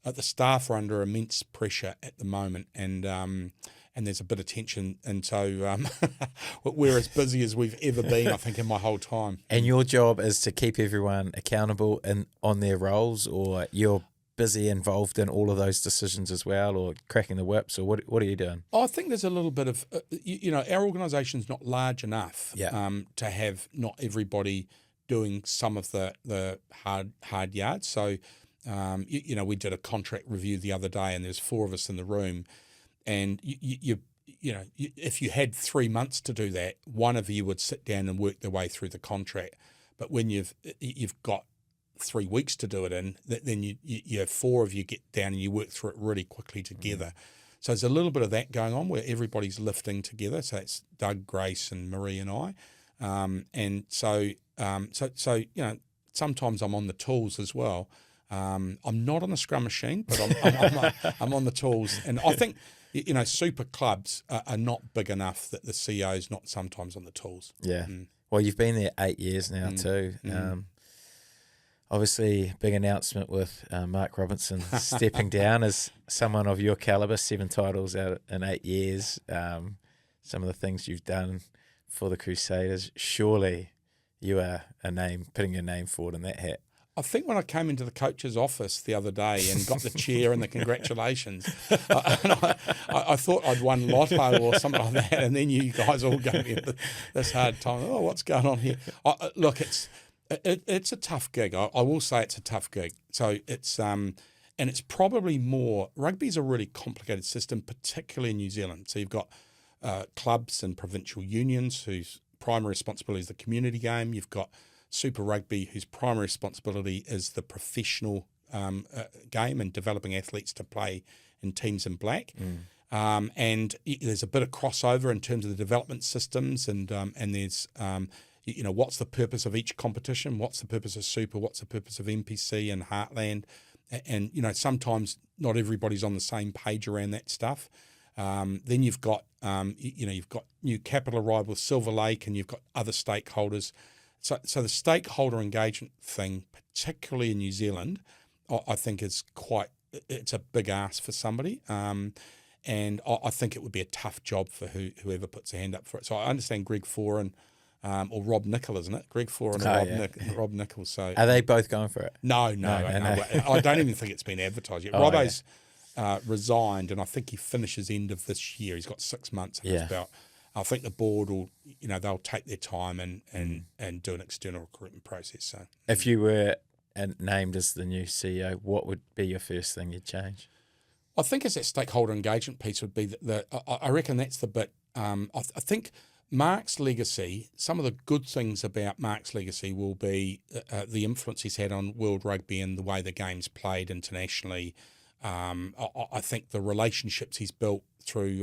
Speaker 2: the staff are under immense pressure at the moment, and there's a bit of tension, and so we're as busy as we've ever been, I think, in my whole time.
Speaker 1: And your job is to keep everyone accountable and on their roles, or you're busy involved in all of those decisions as well, or cracking the whips, or what are you doing?
Speaker 2: I think there's a little bit of, our organisation's not large enough
Speaker 1: Yeah.
Speaker 2: to have not everybody doing some of the hard yards. So, we did a contract review the other day, and there's 4 of us in the room, and if you had 3 months to do that, one of you would sit down and work their way through the contract. But when you've got 3 weeks to do it in, then you have 4 of you get down and you work through it really quickly together. So there's a little bit of that going on where everybody's lifting together. So it's Doug, Grace, and Marie and I, and so sometimes I'm on the tools as well. I'm not on the scrum machine, but I'm on the tools, and I think super clubs are not big enough that the CEO's not sometimes on the tools.
Speaker 1: Yeah. Well, you've been there 8 years now too. Obviously, big announcement with Mark Robinson stepping down as someone of your calibre, 7 titles out in 8 years. Some of the things you've done for the Crusaders, surely you are putting your name forward in that hat.
Speaker 2: I think when I came into the coach's office the other day and got the chair and the congratulations, I thought I'd won lotto or something like that, and then you guys all gave me this hard time. Oh, what's going on here? Look, it's a tough gig. I will say it's a tough gig. So it's and it's probably more. Rugby's a really complicated system, particularly in New Zealand. So you've got clubs and provincial unions whose primary responsibility is the community game. You've got Super Rugby, whose primary responsibility is the professional game and developing athletes to play in teams in black. And there's a bit of crossover in terms of the development systems, and there's what's the purpose of each competition? What's the purpose of Super? What's the purpose of NPC and Heartland? And sometimes not everybody's on the same page around that stuff. Then you've got you've got new capital arrival with Silver Lake, and you've got other stakeholders. So the stakeholder engagement thing, particularly in New Zealand, I think it's a big ask for somebody. And I think it would be a tough job for whoever puts a hand up for it. So I understand Greg Foran, or Rob Nicol, isn't it? Greg Foran and Rob Nicol. So
Speaker 1: are they both going for it?
Speaker 2: No. I don't even think it's been advertised yet. Robbo's resigned, and I think he finishes end of this year. He's got 6 months under his belt. I think the board will, they'll take their time and do an external recruitment process. So,
Speaker 1: if you were named as the new CEO, what would be your first thing you'd change?
Speaker 2: I think as that stakeholder engagement piece would be I reckon that's the bit. I think Mark's legacy. Some of the good things about Mark's legacy will be the influence he's had on world rugby and the way the game's played internationally. I think the relationships he's built through,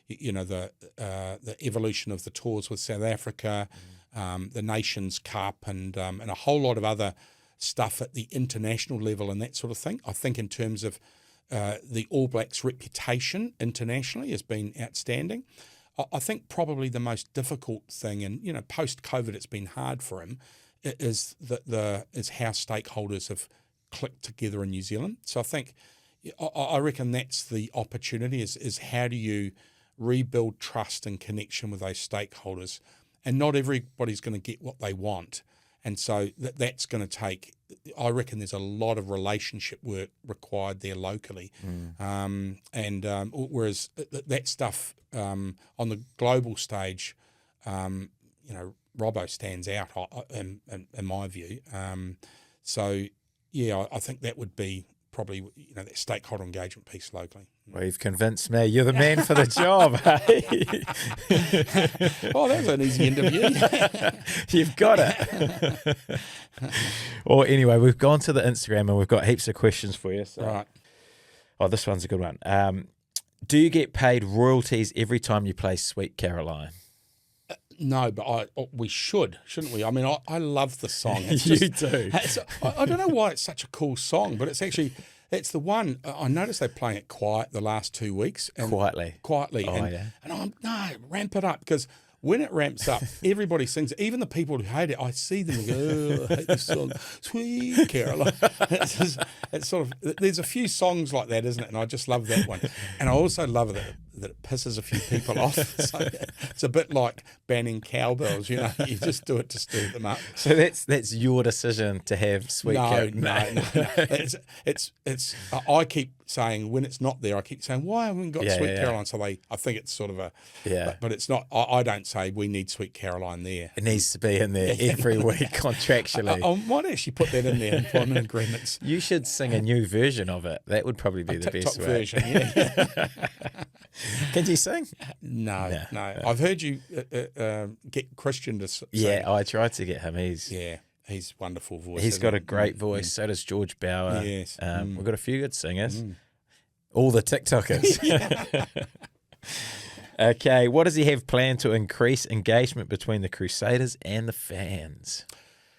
Speaker 2: the evolution of the tours with South Africa, the Nations Cup, and a whole lot of other stuff at the international level and that sort of thing. I think in terms of the All Blacks' reputation internationally has been outstanding. I think probably the most difficult thing, and post-COVID it's been hard for him, is how stakeholders have clicked together in New Zealand. So I think I reckon that's the opportunity is how do you rebuild trust and connection with those stakeholders. And not everybody's going to get what they want. And so that's going to take, I reckon there's a lot of relationship work required there locally. Whereas that stuff on the global stage, Robbo stands out in my view. I think that would be probably that stakeholder engagement piece locally.
Speaker 1: Well, you've convinced me. You're the man for the job, hey?
Speaker 2: Oh, that was an easy interview.
Speaker 1: You've got it. Well, anyway, we've gone to the Instagram and we've got heaps of questions for you. So.
Speaker 2: Right.
Speaker 1: Oh, this one's a good one. Do you get paid royalties every time you play Sweet Caroline?
Speaker 2: No, but we should, shouldn't we? I mean, I love the song.
Speaker 1: You do.
Speaker 2: I don't know why it's such a cool song, but it's the one. I noticed they're playing it quiet the last 2 weeks.
Speaker 1: Quietly.
Speaker 2: Oh,
Speaker 1: yeah.
Speaker 2: And ramp it up, because when it ramps up, everybody sings it. Even the people who hate it, I see them go, oh, I hate this song, Sweet Caroline. It's sort of, there's a few songs like that, isn't it? And I just love that one. And I also love that it pisses a few people off. So it's a bit like banning cowbells, you just do it to stir them up.
Speaker 1: So that's your decision to have Sweet Caroline?
Speaker 2: No. It's I keep saying, when it's not there, I keep saying, why haven't we got Sweet Caroline? So I think it's sort of a, but it's not, I don't say we need Sweet Caroline there.
Speaker 1: It needs to be in there every week contractually.
Speaker 2: I might actually put that in there, employment agreements.
Speaker 1: You should sing a new version of it. That would probably be the best way.
Speaker 2: version, yeah.
Speaker 1: Can you sing?
Speaker 2: No. I've heard you get Christian to sing.
Speaker 1: Yeah, I tried to get him.
Speaker 2: He's wonderful voice.
Speaker 1: He's got a great voice. So does George Bauer.
Speaker 2: Yes.
Speaker 1: We've got a few good singers. All the TikTokers. Okay, what does he have planned to increase engagement between the Crusaders and the fans?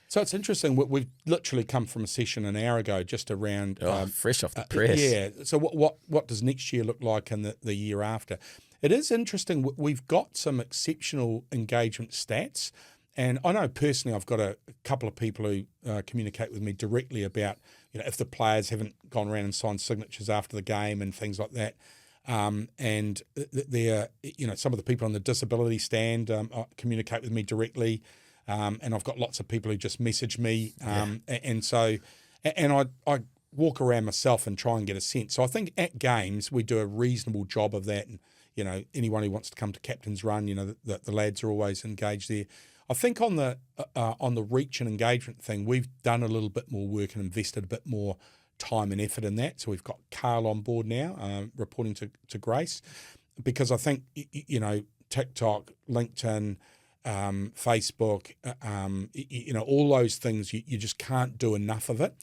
Speaker 2: So it's interesting. We've literally come from a session an hour ago just around...
Speaker 1: fresh off the press.
Speaker 2: Yeah. So what does next year look like and the year after? It is interesting. We've got some exceptional engagement stats. And I know personally I've got a couple of people who communicate with me directly about, if the players haven't gone around and signed signatures after the game and things like that. And they're, some of the people on the disability stand communicate with me directly. And I've got lots of people who just message me. And I walk around myself and try and get a sense. So I think at games we do a reasonable job of that. And, anyone who wants to come to Captain's Run, the lads are always engaged there. I think on the reach and engagement thing, we've done a little bit more work and invested a bit more time and effort in that. So we've got Carl on board now, reporting to Grace, because I think, TikTok, LinkedIn, Facebook, all those things, you just can't do enough of it.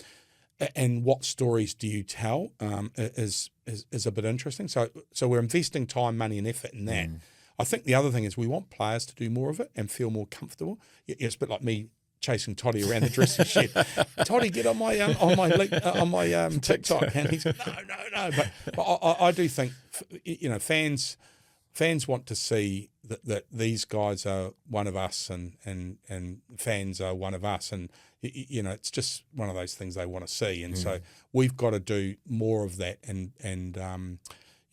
Speaker 2: And what stories do you tell is a bit interesting. So we're investing time, money and effort in that. I think the other thing is we want players to do more of it and feel more comfortable. It's a bit like me chasing Toddy around the dressing shed. Toddy, get on my TikTok, and he's no. But I do think fans want to see that these guys are one of us, and fans are one of us, and it's just one of those things they want to see, and so we've got to do more of that, and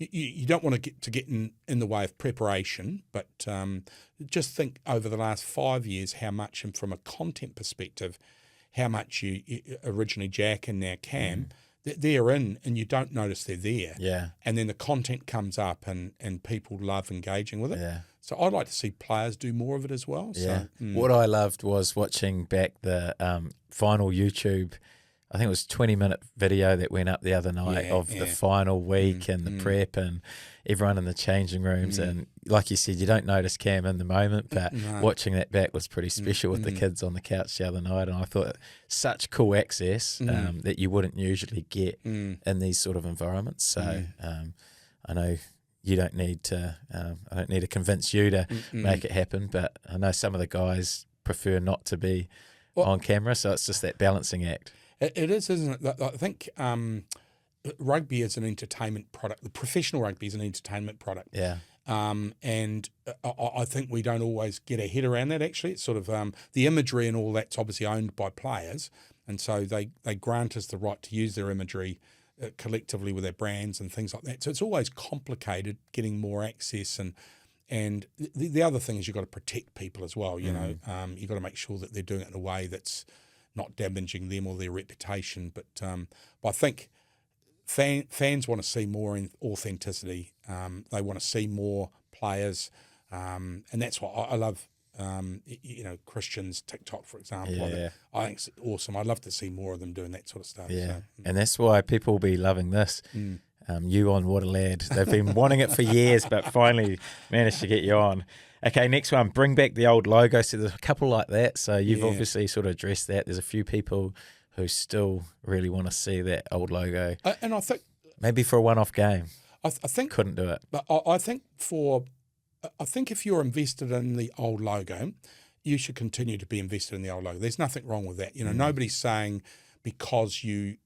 Speaker 2: you don't want to get in the way of preparation, but just think over the last 5 years how much, and from a content perspective, how much you originally Jack and now Cam, they're in and you don't notice they're there.
Speaker 1: Yeah.
Speaker 2: And then the content comes up and people love engaging with it.
Speaker 1: Yeah.
Speaker 2: So I'd like to see players do more of it as well.
Speaker 1: Yeah.
Speaker 2: So,
Speaker 1: What I loved was watching back the final YouTube, I think it was 20-minute video that went up the other night of the final week and the prep and everyone in the changing rooms. And like you said, you don't notice Cam in the moment, but watching that back was pretty special with the kids on the couch the other night. And I thought such cool access that you wouldn't usually get in these sort of environments. So I know you don't need to, I don't need to convince you to make it happen, but I know some of the guys prefer not to be on camera. So it's just that balancing act.
Speaker 2: It is, isn't it? I think rugby is an entertainment product. The professional rugby is an entertainment product.
Speaker 1: Yeah.
Speaker 2: And I think we don't always get our head around that, actually. It's sort of the imagery and all that's obviously owned by players. And so they grant us the right to use their imagery collectively with their brands and things like that. So it's always complicated getting more access, and the other thing is you've got to protect people as well. You know, you've got to make sure that they're doing it in a way that's not damaging them or their reputation. But I think fans want to see more in authenticity. They want to see more players, and that's what I love. You know, Christian's TikTok, for example. I think it's awesome. I'd love to see more of them doing that sort of stuff.
Speaker 1: Yeah,
Speaker 2: So.
Speaker 1: and that's why people will be loving this. You on What a Lad. They've been wanting it for years, but finally managed to get you on. Okay, next one, bring back the old logo. So there's a couple like that. So you've obviously sort of addressed that. There's a few people who still really want to see that old logo.
Speaker 2: And I think
Speaker 1: maybe for a one-off game.
Speaker 2: I think
Speaker 1: couldn't do it.
Speaker 2: But I think if you're invested in the old logo, you should continue to be invested in the old logo. There's nothing wrong with that. You know, nobody's saying because you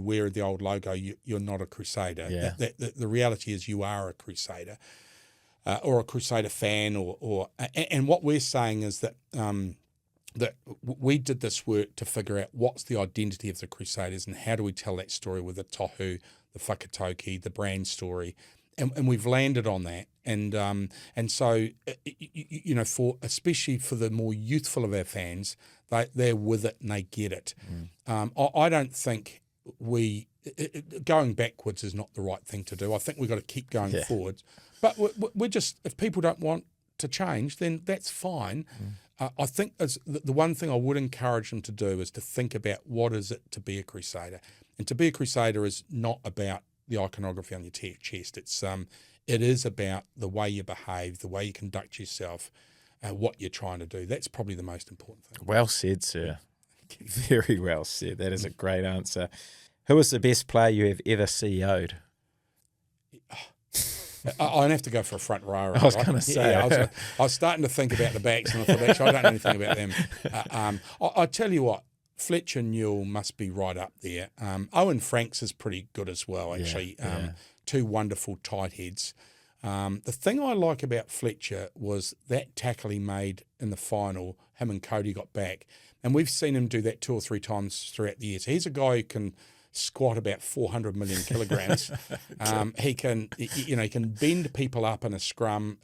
Speaker 2: wear the old logo, you're not a Crusader.
Speaker 1: Yeah.
Speaker 2: The reality is you are a Crusader, or a Crusader fan, and what we're saying is that that we did this work to figure out what's the identity of the Crusaders and how do we tell that story with the tohu, the whakatoki, the brand story. And we've landed on that, and so you know, especially for the more youthful of our fans, they're with it and they get it. I don't think going backwards is not the right thing to do. I think we've got to keep going forwards. But we're just, if people don't want to change, then that's fine. I think the one thing I would encourage them to do is to think about what is it to be a Crusader, and to be a Crusader is not about the iconography on your chest. It is about the way you behave, the way you conduct yourself, what you're trying to do. That's probably the most important thing.
Speaker 1: Well said, sir. Very well said. That is a great answer. Who was the best player you have ever CEO'd?
Speaker 2: I'd have to go for a front row.
Speaker 1: I was going to say.
Speaker 2: I was starting to think about the backs, and I thought, actually, I don't know anything about them. I tell you what, Fletcher Newell must be right up there. Owen Franks is pretty good as well, actually. Two wonderful tight heads. The thing I like about Fletcher was that tackle he made in the final, him and Cody got back. And we've seen him do that 2 or 3 times throughout the year. So he's a guy who can squat about 400 million kilograms. He can bend people up in a scrum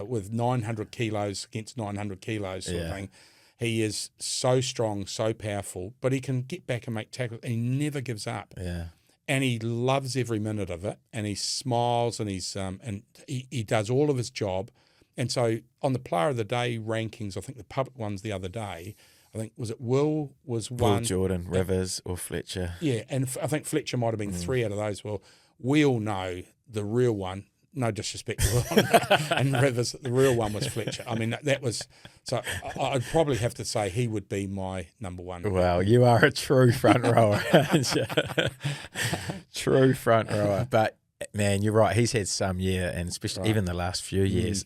Speaker 2: with 900 kilos against 900 kilos sort of thing. He is so strong, so powerful, but he can get back and make tackles, and he never gives up. Yeah. And he loves every minute of it, and he smiles, and he does all of his job. And so on the Player of the Day rankings, I think the public ones the other day, I think, was it Will was one.
Speaker 1: Will Jordan, Rivers or Fletcher.
Speaker 2: Yeah, and I think Fletcher might have been 3 out of those. Well, we all know the real one, no disrespect to Will, and Rivers, the real one was Fletcher. I mean, that was, so I'd probably have to say he would be my number one.
Speaker 1: Wow, you are a true front rower. True front rower. But, man, you're right. He's had some year, and especially even the last few years,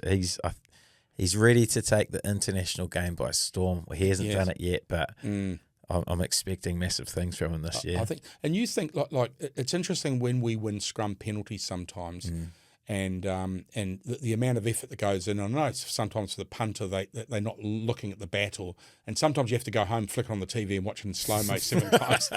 Speaker 1: he's ready to take the international game by storm. Well, he hasn't done it yet, but I'm expecting massive things from him this year.
Speaker 2: I think, and you think like it's interesting when we win scrum penalties sometimes, and the amount of effort that goes in. I know it's sometimes for the punter they're not looking at the battle, and sometimes you have to go home, flick on the TV, and watch it in slow mo 7 times.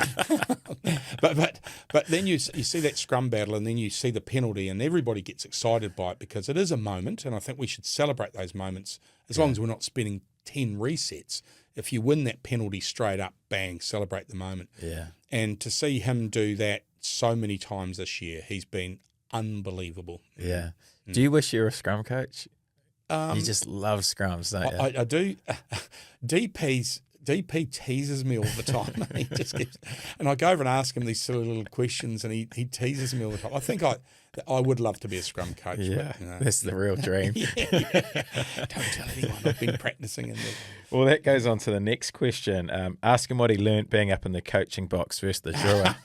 Speaker 2: But then you see that scrum battle, and then you see the penalty, and everybody gets excited by it because it is a moment, and I think we should celebrate those moments as long as we're not spending 10 resets. If you win that penalty straight up, bang, celebrate the moment. Yeah. And to see him do that so many times this year, he's been unbelievable.
Speaker 1: Yeah. Do you wish you were a scrum coach? You just love scrums, don't you?
Speaker 2: I do. DP teases me all the time. He just keeps, and I go over and ask him these silly little questions, and he teases me all the time. I think I would love to be a scrum coach.
Speaker 1: Yeah,
Speaker 2: but,
Speaker 1: that's the real dream.
Speaker 2: Don't tell anyone. I've been practicing in there.
Speaker 1: Well, that goes on to the next question. Ask him what he learnt being up in the coaching box versus the driller.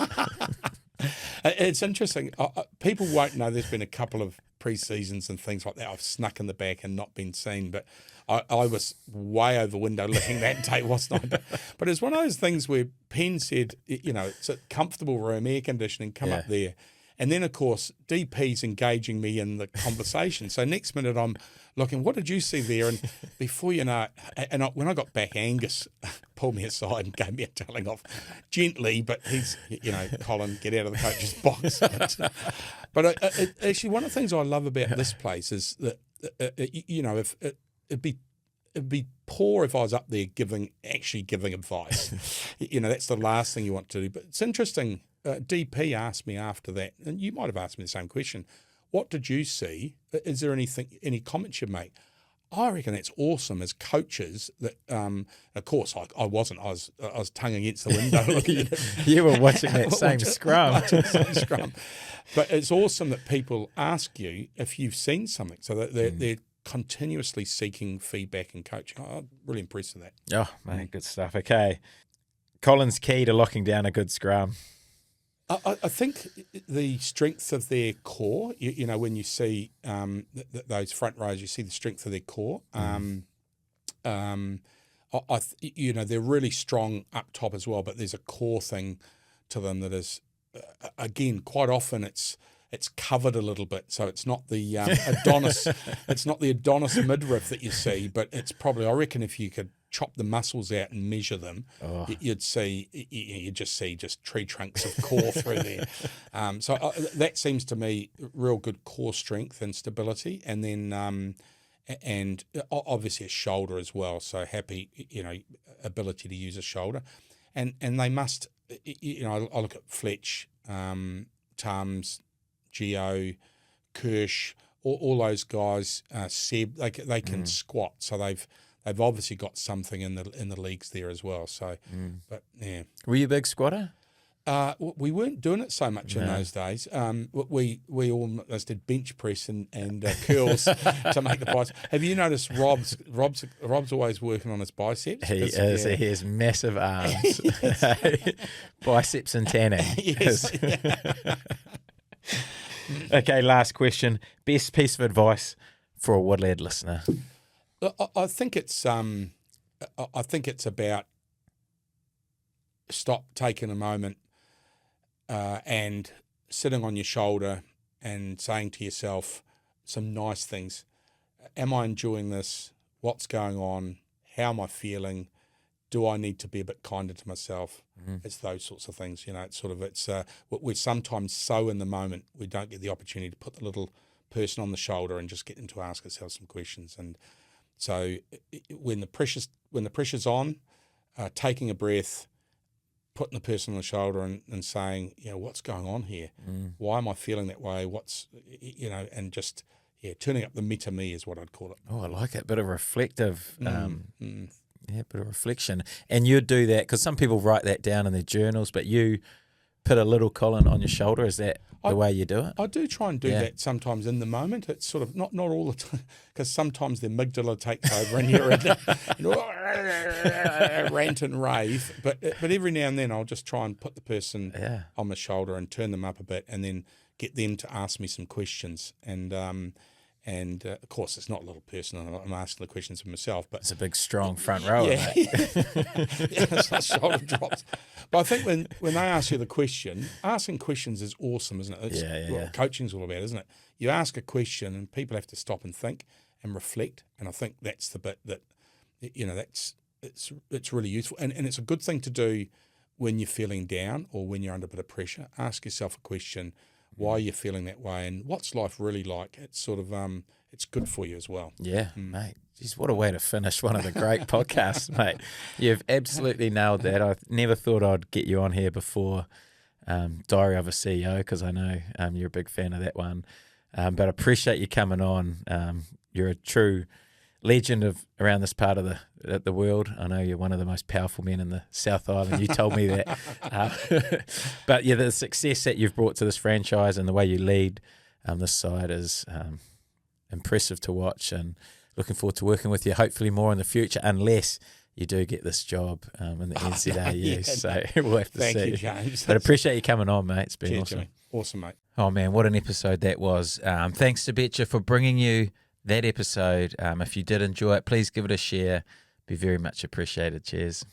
Speaker 2: It's interesting. People won't know there's been a couple of pre-seasons and things like that. I've snuck in the back and not been seen, but I was way over window looking that day, wasn't I? But it's one of those things where Penn said, it's a comfortable room, air conditioning, come up there. And then, of course, DP's engaging me in the conversation. So next minute I'm looking, what did you see there? And before you know it, when I got back, Angus pulled me aside and gave me a telling off gently, but he's, Colin, get out of the coach's box. But actually, one of the things I love about this place is that, if it'd be poor if I was up there giving advice. That's the last thing you want to do. But it's interesting. DP asked me after that, and you might have asked me the same question. What did you see? Is there any comments you'd make? I reckon that's awesome as coaches. That, of course, I wasn't. I was tongue against the window looking at it.
Speaker 1: You were watching that same scrum.
Speaker 2: Watching the same scrum. But it's awesome that people ask you if you've seen something, so that they're continuously seeking feedback and coaching. I'm really impressed with that.
Speaker 1: Oh, mate, good stuff. Okay. Colin's key to locking down a good scrum.
Speaker 2: I think the strength of their core, when you see those front rows, you see the strength of their core. They're really strong up top as well, but there's a core thing to them that is, again, quite often it's covered a little bit, so it's not the Adonis, it's not the Adonis midriff that you see, but it's probably, I reckon, if you could chop the muscles out and measure them, you'd just see tree trunks of core through there. So that seems to me real good core strength and stability, and then and obviously a shoulder as well. So happy, ability to use a shoulder, and they must, I look at Fletch, Tums, Geo, Kirsch, all those guys. Seb, they can squat, so they've obviously got something in the leagues there as well. So, but yeah.
Speaker 1: Were you a big squatter?
Speaker 2: We weren't doing it so much in those days. We almost did bench press and curls to make the biceps. Have you noticed Rob's always working on his biceps?
Speaker 1: He is. Yeah. He has massive arms, biceps and tanning.
Speaker 2: Yes.
Speaker 1: Okay, last question. Best piece of advice for a Woodlad listener?
Speaker 2: I think it's about stop, taking a moment, and sitting on your shoulder and saying to yourself some nice things. Am I enjoying this? What's going on? How am I feeling? Do I need to be a bit kinder to myself? It's those sorts of things. It's what we're sometimes so in the moment, we don't get the opportunity to put the little person on the shoulder and just get them to ask ourselves some questions. And so when the pressure's on, taking a breath, putting the person on the shoulder and saying, what's going on here? Why am I feeling that way? And just, turning up the me is what I'd call it.
Speaker 1: Oh, I like it. Bit of reflective, bit of reflection. And you do that, because some people write that down in their journals, but you put a little Colin on your shoulder. Is that the way you do it?
Speaker 2: I do try and do that sometimes in the moment. It's sort of not all the time, because sometimes the amygdala takes over and you're rant and rave. But every now and then I'll just try and put the person on my shoulder and turn them up a bit, and then get them to ask me some questions. And of course, it's not a little person. I'm asking the questions of myself, but
Speaker 1: it's a big, strong front row.
Speaker 2: It's not shoulder drops. But I think when they ask you the question, asking questions is awesome, isn't it? It's what coaching's all about, isn't it? You ask a question, and people have to stop and think and reflect. And I think that's the bit that it's really useful, and it's a good thing to do when you're feeling down or when you're under a bit of pressure. Ask yourself a question. Why are you feeling that way, and what's life really like? It's sort of it's good for you as well.
Speaker 1: Yeah, mate. Jeez, what a way to finish one of the great podcasts, mate. You've absolutely nailed that. I never thought I'd get you on here before Diary of a CEO, because I know you're a big fan of that one. But I appreciate you coming on. You're a true legend of around this part of the world. I know you're one of the most powerful men in the South Island. You told me that. But yeah, the success that you've brought to this franchise and the way you lead this side is impressive to watch, and looking forward to working with you hopefully more in the future, unless you do get this job in the NCAA. So we'll have to see.
Speaker 2: Thank you, James.
Speaker 1: But I appreciate you coming on, mate. It's been awesome.
Speaker 2: Jimmy. Awesome, mate.
Speaker 1: Oh man, what an episode that was. Thanks to Betcha for bringing you that episode. If you did enjoy it, please give it a share. Be very much appreciated. Cheers.